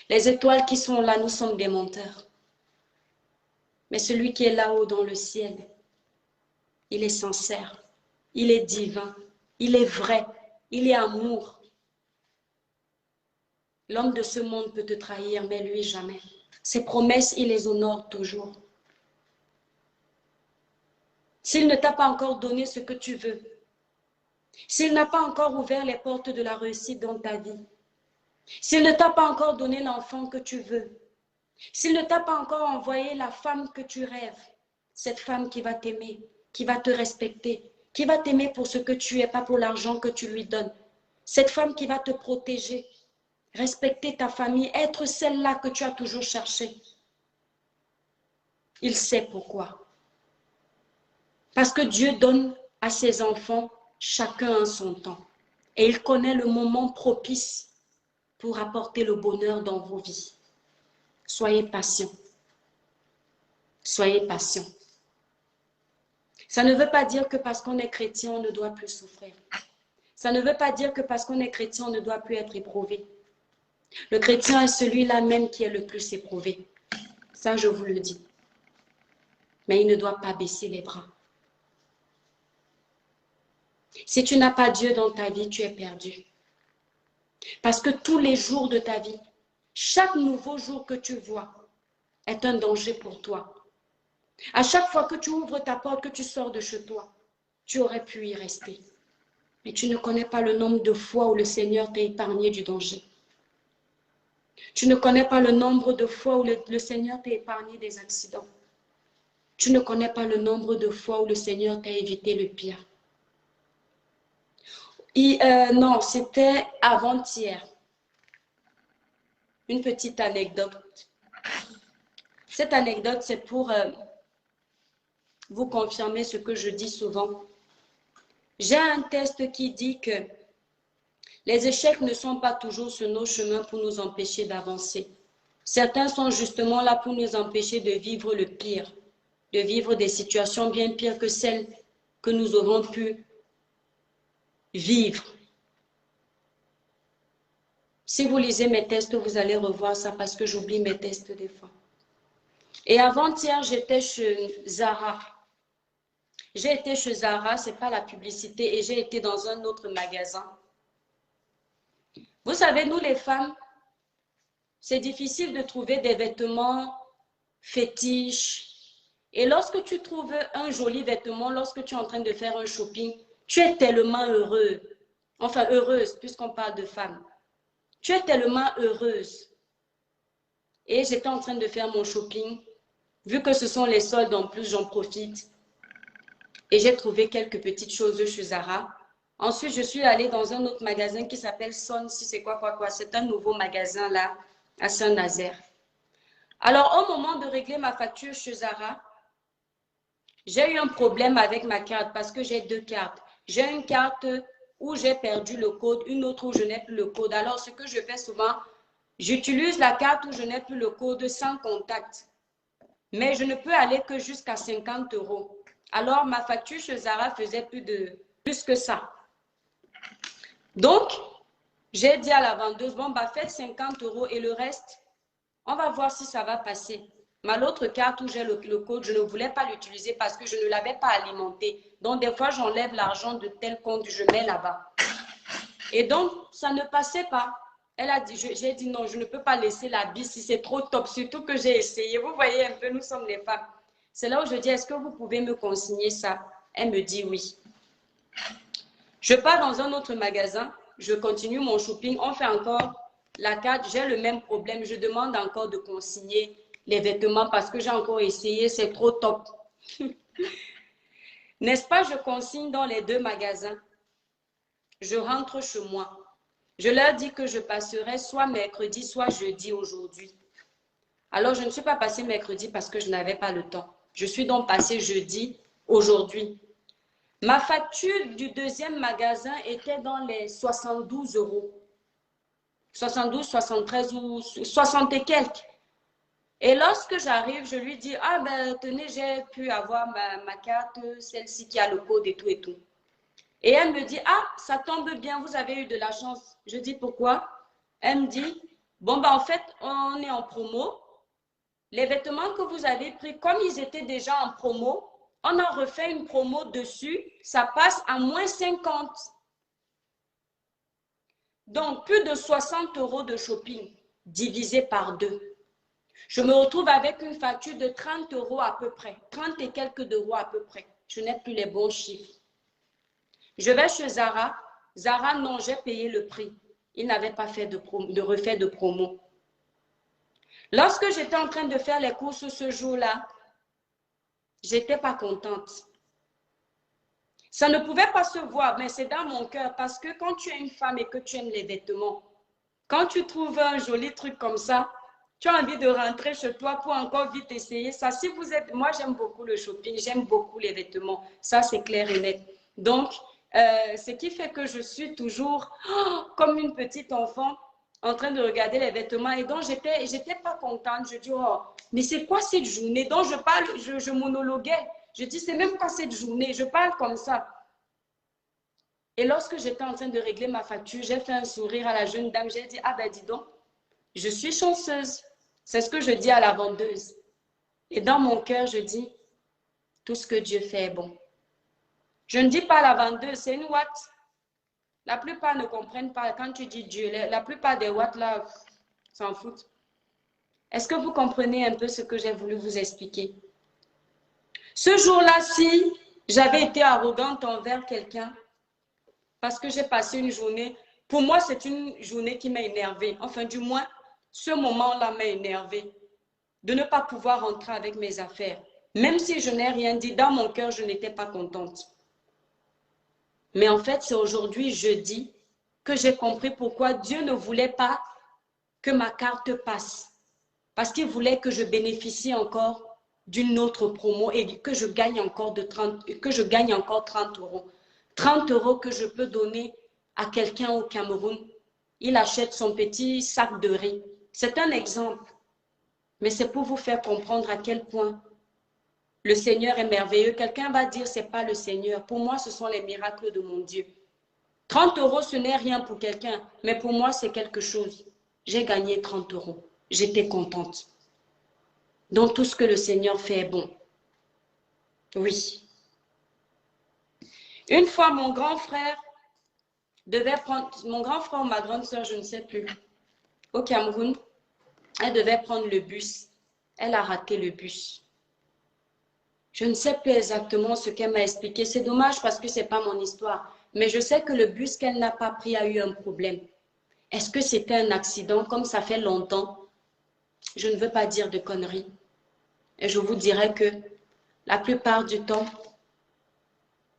Les étoiles qui sont là, nous sommes des menteurs. Mais celui qui est là-haut dans le ciel, il est sincère, il est divin, il est vrai, il est amour. L'homme de ce monde peut te trahir, mais lui jamais. Ses promesses, il les honore toujours. S'il ne t'a pas encore donné ce que tu veux, s'il n'a pas encore ouvert les portes de la réussite dans ta vie, s'il ne t'a pas encore donné l'enfant que tu veux, s'il ne t'a pas encore envoyé la femme que tu rêves, cette femme qui va t'aimer, qui va te respecter, qui va t'aimer pour ce que tu es, pas pour l'argent que tu lui donnes, cette femme qui va te protéger, respecter ta famille, être celle-là que tu as toujours cherchée. Il sait pourquoi. Parce que Dieu donne à ses enfants chacun son temps. Et il connaît le moment propice pour apporter le bonheur dans vos vies. Soyez patients. Soyez patients. Ça ne veut pas dire que parce qu'on est chrétien, on ne doit plus souffrir. Ça ne veut pas dire que parce qu'on est chrétien, on ne doit plus être éprouvé. Le chrétien est celui-là même qui est le plus éprouvé. Ça, je vous le dis. Mais il ne doit pas baisser les bras. Si tu n'as pas Dieu dans ta vie, tu es perdu. Parce que tous les jours de ta vie, chaque nouveau jour que tu vois est un danger pour toi. À chaque fois que tu ouvres ta porte, que tu sors de chez toi, tu aurais pu y rester. Mais tu ne connais pas le nombre de fois où le Seigneur t'a épargné du danger. Tu ne connais pas le nombre de fois où le Seigneur t'a épargné des accidents. Tu ne connais pas le nombre de fois où le Seigneur t'a évité le pire. Non, c'était avant-hier. Une petite anecdote. Cette anecdote, c'est pour vous confirmer ce que je dis souvent. J'ai un test qui dit que les échecs ne sont pas toujours sur nos chemins pour nous empêcher d'avancer. Certains sont justement là pour nous empêcher de vivre le pire, de vivre des situations bien pires que celles que nous aurons pu vivre. Si vous lisez mes tests, vous allez revoir ça parce que j'oublie mes tests des fois. Et avant-hier, j'étais chez Zara. J'ai été chez Zara, ce n'est pas la publicité, et j'ai été dans un autre magasin. Vous savez, nous les femmes, c'est difficile de trouver des vêtements fétiches. Et lorsque tu trouves un joli vêtement, lorsque tu es en train de faire un shopping, tu es tellement heureux. Enfin, heureuse, puisqu'on parle de femmes. Tu es tellement heureuse. Et j'étais en train de faire mon shopping. Vu que ce sont les soldes en plus, j'en profite. Et j'ai trouvé quelques petites choses chez Zara. Ensuite, je suis allée dans un autre magasin qui s'appelle Son, si c'est quoi. C'est un nouveau magasin là, à Saint-Nazaire. Alors, au moment de régler ma facture chez Zara, j'ai eu un problème avec ma carte parce que j'ai deux cartes. J'ai une carte où j'ai perdu le code, une autre où je n'ai plus le code. Alors, ce que je fais souvent, j'utilise la carte où je n'ai plus le code sans contact. Mais je ne peux aller que jusqu'à 50 €. Alors, ma facture chez Zara faisait plus que ça. Donc, j'ai dit à la vendeuse, bon, bah, faites 50 € et le reste, on va voir si ça va passer. Mais l'autre carte où j'ai le code, je ne voulais pas l'utiliser parce que je ne l'avais pas alimenté. Donc, des fois, j'enlève l'argent de tel compte, je mets là-bas. Et donc, ça ne passait pas. Elle a dit, j'ai dit non, je ne peux pas laisser la bille si c'est trop top, surtout que j'ai essayé. Vous voyez un peu, nous sommes les femmes. C'est là où je dis, est-ce que vous pouvez me consigner ça? Elle me dit oui. Je pars dans un autre magasin, je continue mon shopping, on fait encore la carte, j'ai le même problème, je demande encore de consigner les vêtements parce que j'ai encore essayé, c'est trop top. N'est-ce pas, je consigne dans les deux magasins. Je rentre chez moi. Je leur dis que je passerai soit mercredi, soit jeudi aujourd'hui. Alors, je ne suis pas passée mercredi parce que je n'avais pas le temps. Je suis donc passée jeudi aujourd'hui. Ma facture du deuxième magasin était dans les 72 euros. 72, 73 ou 60 et quelques. Et lorsque j'arrive, je lui dis, ah ben tenez, j'ai pu avoir ma carte, celle-ci qui a le code et tout et tout. Et elle me dit, ah, ça tombe bien, vous avez eu de la chance. Je dis, pourquoi? Elle me dit, bon ben en fait, on est en promo. Les vêtements que vous avez pris, comme ils étaient déjà en promo, on a refait une promo dessus, ça passe à moins 50. Donc, plus de 60 euros de shopping divisé par deux. Je me retrouve avec une facture de 30 euros à peu près, 30 et quelques euros à peu près. Je n'ai plus les bons chiffres. Je vais chez Zara. Zara, non, j'ai payé le prix. Il n'avait pas fait de refait de promo. Lorsque j'étais en train de faire les courses ce jour-là, j'étais pas contente. Ça ne pouvait pas se voir, mais c'est dans mon cœur parce que quand tu es une femme et que tu aimes les vêtements, quand tu trouves un joli truc comme ça, tu as envie de rentrer chez toi pour encore vite essayer ça. Si vous êtes, moi j'aime beaucoup le shopping, j'aime beaucoup les vêtements, ça c'est clair et net. Donc, ce qui fait que je suis toujours comme une petite enfant en train de regarder les vêtements et donc j'étais pas contente. Je dis, oh, mais c'est quoi cette journée? Donc je parle, je monologuais. Je dis, c'est même quoi cette journée? Je parle comme ça. Et lorsque j'étais en train de régler ma facture, j'ai fait un sourire à la jeune dame. J'ai dit, ah ben dis donc, je suis chanceuse. C'est ce que je dis à la vendeuse. Et dans mon cœur, je dis, tout ce que Dieu fait est bon. Je ne dis pas à la vendeuse, c'est une ouate. La plupart ne comprennent pas quand tu dis Dieu. La plupart des ouates là s'en foutent. Est-ce que vous comprenez un peu ce que j'ai voulu vous expliquer? Ce jour-là, si j'avais été arrogante envers quelqu'un, parce que j'ai passé une journée, pour moi, c'est une journée qui m'a énervée. Enfin, du moins, ce moment-là m'a énervée. De ne pas pouvoir rentrer avec mes affaires. Même si je n'ai rien dit, dans mon cœur, je n'étais pas contente. Mais en fait, c'est aujourd'hui, jeudi, que j'ai compris pourquoi Dieu ne voulait pas que ma carte passe. Parce qu'il voulait que je bénéficie encore d'une autre promo et que je gagne encore 30 euros. 30 euros que je peux donner à quelqu'un au Cameroun. Il achète son petit sac de riz. C'est un exemple. Mais c'est pour vous faire comprendre à quel point le Seigneur est merveilleux. Quelqu'un va dire, ce n'est pas le Seigneur. Pour moi, ce sont les miracles de mon Dieu. 30 euros, ce n'est rien pour quelqu'un, mais pour moi, c'est quelque chose. J'ai gagné 30 euros. J'étais contente. Donc, tout ce que le Seigneur fait est bon. Oui. Une fois, mon grand frère ou ma grande soeur, je ne sais plus, au Cameroun, elle devait prendre le bus. Elle a raté le bus. Je ne sais plus exactement ce qu'elle m'a expliqué. C'est dommage parce que ce n'est pas mon histoire. Mais je sais que le bus qu'elle n'a pas pris a eu un problème. Est-ce que c'était un accident comme ça fait longtemps? Je ne veux pas dire de conneries. Et je vous dirais que la plupart du temps,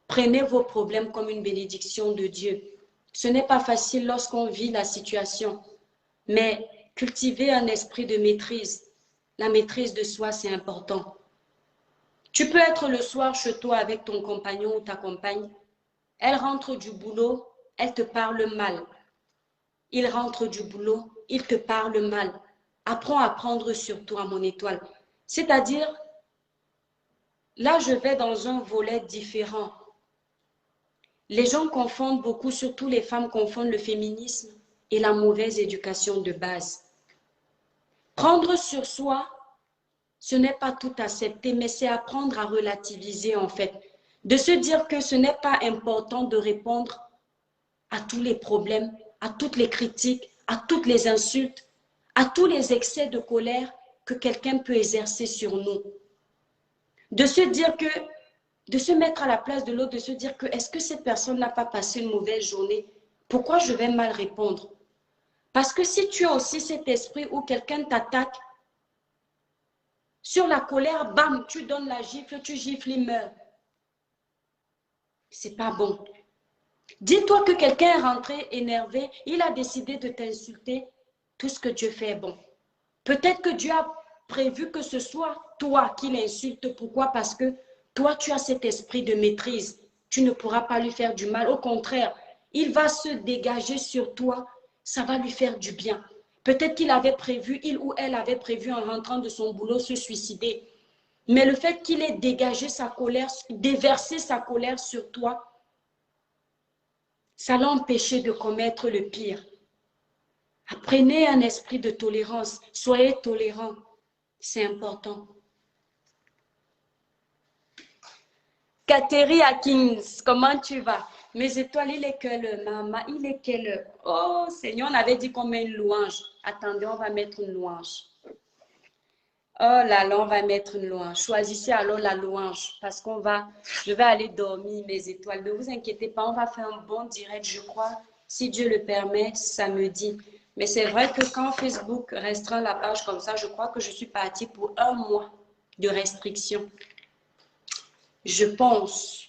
prenez vos problèmes comme une bénédiction de Dieu. Ce n'est pas facile lorsqu'on vit la situation. Mais cultivez un esprit de maîtrise. La maîtrise de soi, c'est important. Tu peux être le soir chez toi avec ton compagnon ou ta compagne. Elle rentre du boulot, elle te parle mal. Il rentre du boulot, il te parle mal. Apprends à prendre sur toi, mon étoile. C'est-à-dire, là, je vais dans un volet différent. Les gens confondent beaucoup, surtout les femmes confondent le féminisme et la mauvaise éducation de base. Prendre sur soi, ce n'est pas tout accepter, mais c'est apprendre à relativiser en fait. De se dire que ce n'est pas important de répondre à tous les problèmes, à toutes les critiques, à toutes les insultes, à tous les excès de colère que quelqu'un peut exercer sur nous. De se dire que, de se mettre à la place de l'autre, de se dire que est-ce que cette personne n'a pas passé une mauvaise journée? Pourquoi je vais mal répondre? Parce que si tu as aussi cet esprit où quelqu'un t'attaque, sur la colère, bam, tu donnes la gifle, tu gifles, il meurt. C'est pas bon. Dis-toi que quelqu'un est rentré énervé, il a décidé de t'insulter, tout ce que Dieu fait est bon. Peut-être que Dieu a prévu que ce soit toi qui l'insulte. Pourquoi? Parce que toi, tu as cet esprit de maîtrise. Tu ne pourras pas lui faire du mal. Au contraire, il va se dégager sur toi. Ça va lui faire du bien. Peut-être qu'il avait prévu, il ou elle avait prévu en rentrant de son boulot se suicider. Mais le fait qu'il ait dégagé sa colère, déversé sa colère sur toi, ça l'a empêché de commettre le pire. Apprenez un esprit de tolérance. Soyez tolérants. C'est important. Catherine Atkins, comment tu vas? Mes étoiles, il est quelle heure, maman? Il est quelle heure? Oh, Seigneur, on avait dit qu'on met une louange. Attendez, on va mettre une louange. Oh là là, on va mettre une louange. Choisissez alors la louange parce je vais aller dormir, mes étoiles. Ne vous inquiétez pas, on va faire un bon direct, je crois, si Dieu le permet, samedi. Mais c'est vrai que quand Facebook restreint la page comme ça, je crois que je suis partie pour 1 mois de restriction. Je pense.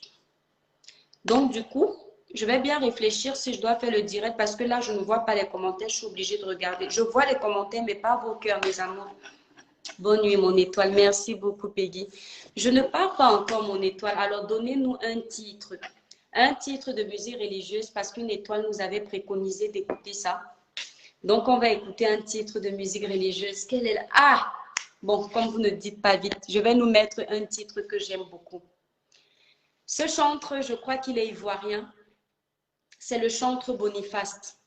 Donc, du coup, je vais bien réfléchir si je dois faire le direct parce que là, je ne vois pas les commentaires. Je suis obligée de regarder. Je vois les commentaires, mais pas vos cœurs, mes amours. Bonne nuit, mon étoile. Merci beaucoup, Peggy. Je ne parle pas encore, mon étoile. Alors, donnez-nous un titre. Un titre de musique religieuse parce qu'une étoile nous avait préconisé d'écouter ça. Donc, on va écouter un titre de musique religieuse. Quel est Ah! Bon, comme vous ne dites pas vite, je vais nous mettre un titre que j'aime beaucoup. Ce chantre, je crois qu'il est ivoirien. C'est le chantre Boniface.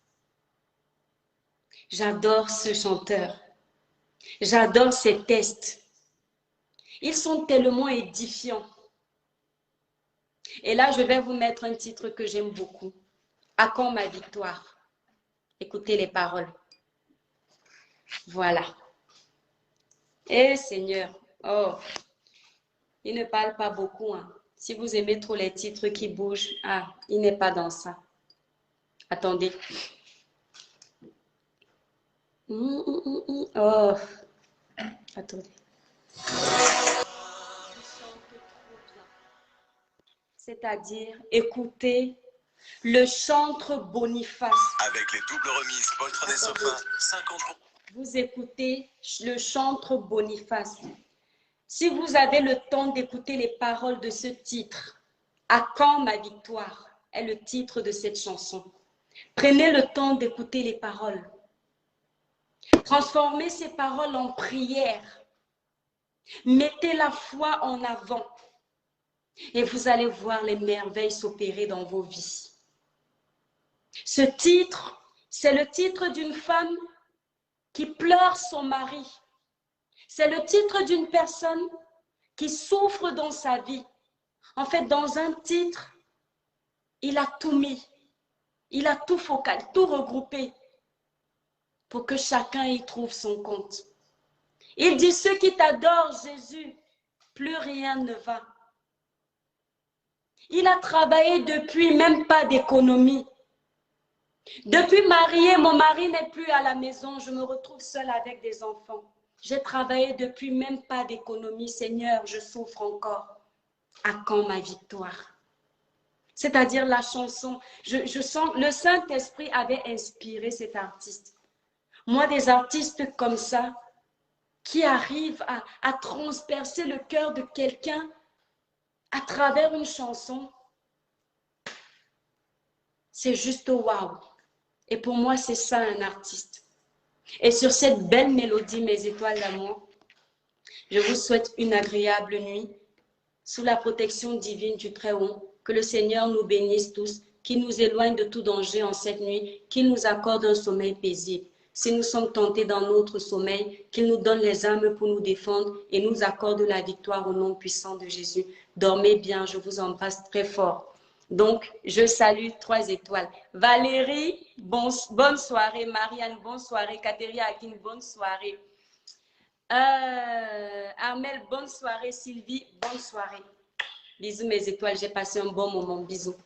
J'adore ce chanteur. J'adore ses textes. Ils sont tellement édifiants. Et là, je vais vous mettre un titre que j'aime beaucoup. À quand ma victoire? Écoutez les paroles. Voilà. Eh Seigneur, oh, il ne parle pas beaucoup. Hein. Si vous aimez trop les titres qui bougent, il n'est pas dans ça. Attendez. Oh, attendez. C'est-à-dire, écoutez le chantre Boniface. Avec les doubles remises Poltron et Sophin, 50. Vous écoutez le chantre Boniface. Si vous avez le temps d'écouter les paroles de ce titre, À quand ma victoire est le titre de cette chanson. Prenez le temps d'écouter les paroles. Transformez ces paroles en prière. Mettez la foi en avant. Et vous allez voir les merveilles s'opérer dans vos vies. Ce titre, c'est le titre d'une femme qui pleure son mari. C'est le titre d'une personne qui souffre dans sa vie. En fait, dans un titre, il a tout mis. Il a tout focalisé, tout regroupé pour que chacun y trouve son compte. Il dit, ceux qui t'adorent, Jésus, plus rien ne va. Il a travaillé depuis même pas d'économie. Depuis marié, mon mari n'est plus à la maison, je me retrouve seule avec des enfants. J'ai travaillé depuis même pas d'économie. Seigneur, je souffre encore. À quand ma victoire? C'est-à-dire la chanson. Je sens, le Saint-Esprit avait inspiré cet artiste. Moi, des artistes comme ça, qui arrivent à transpercer le cœur de quelqu'un à travers une chanson, c'est juste waouh. Et pour moi, c'est ça un artiste. Et sur cette belle mélodie, mes étoiles d'amour, je vous souhaite une agréable nuit sous la protection divine du Très-Haut. Que le Seigneur nous bénisse tous, qu'il nous éloigne de tout danger en cette nuit, qu'il nous accorde un sommeil paisible. Si nous sommes tentés dans notre sommeil, qu'il nous donne les armes pour nous défendre et nous accorde la victoire au nom puissant de Jésus. Dormez bien, je vous embrasse très fort. Donc, je salue 3 étoiles. Valérie, bonne soirée. Marianne, bonne soirée. Catherine Akin, bonne soirée. Armel, bonne soirée. Sylvie, bonne soirée. Bisous mes étoiles, j'ai passé un bon moment. Bisous.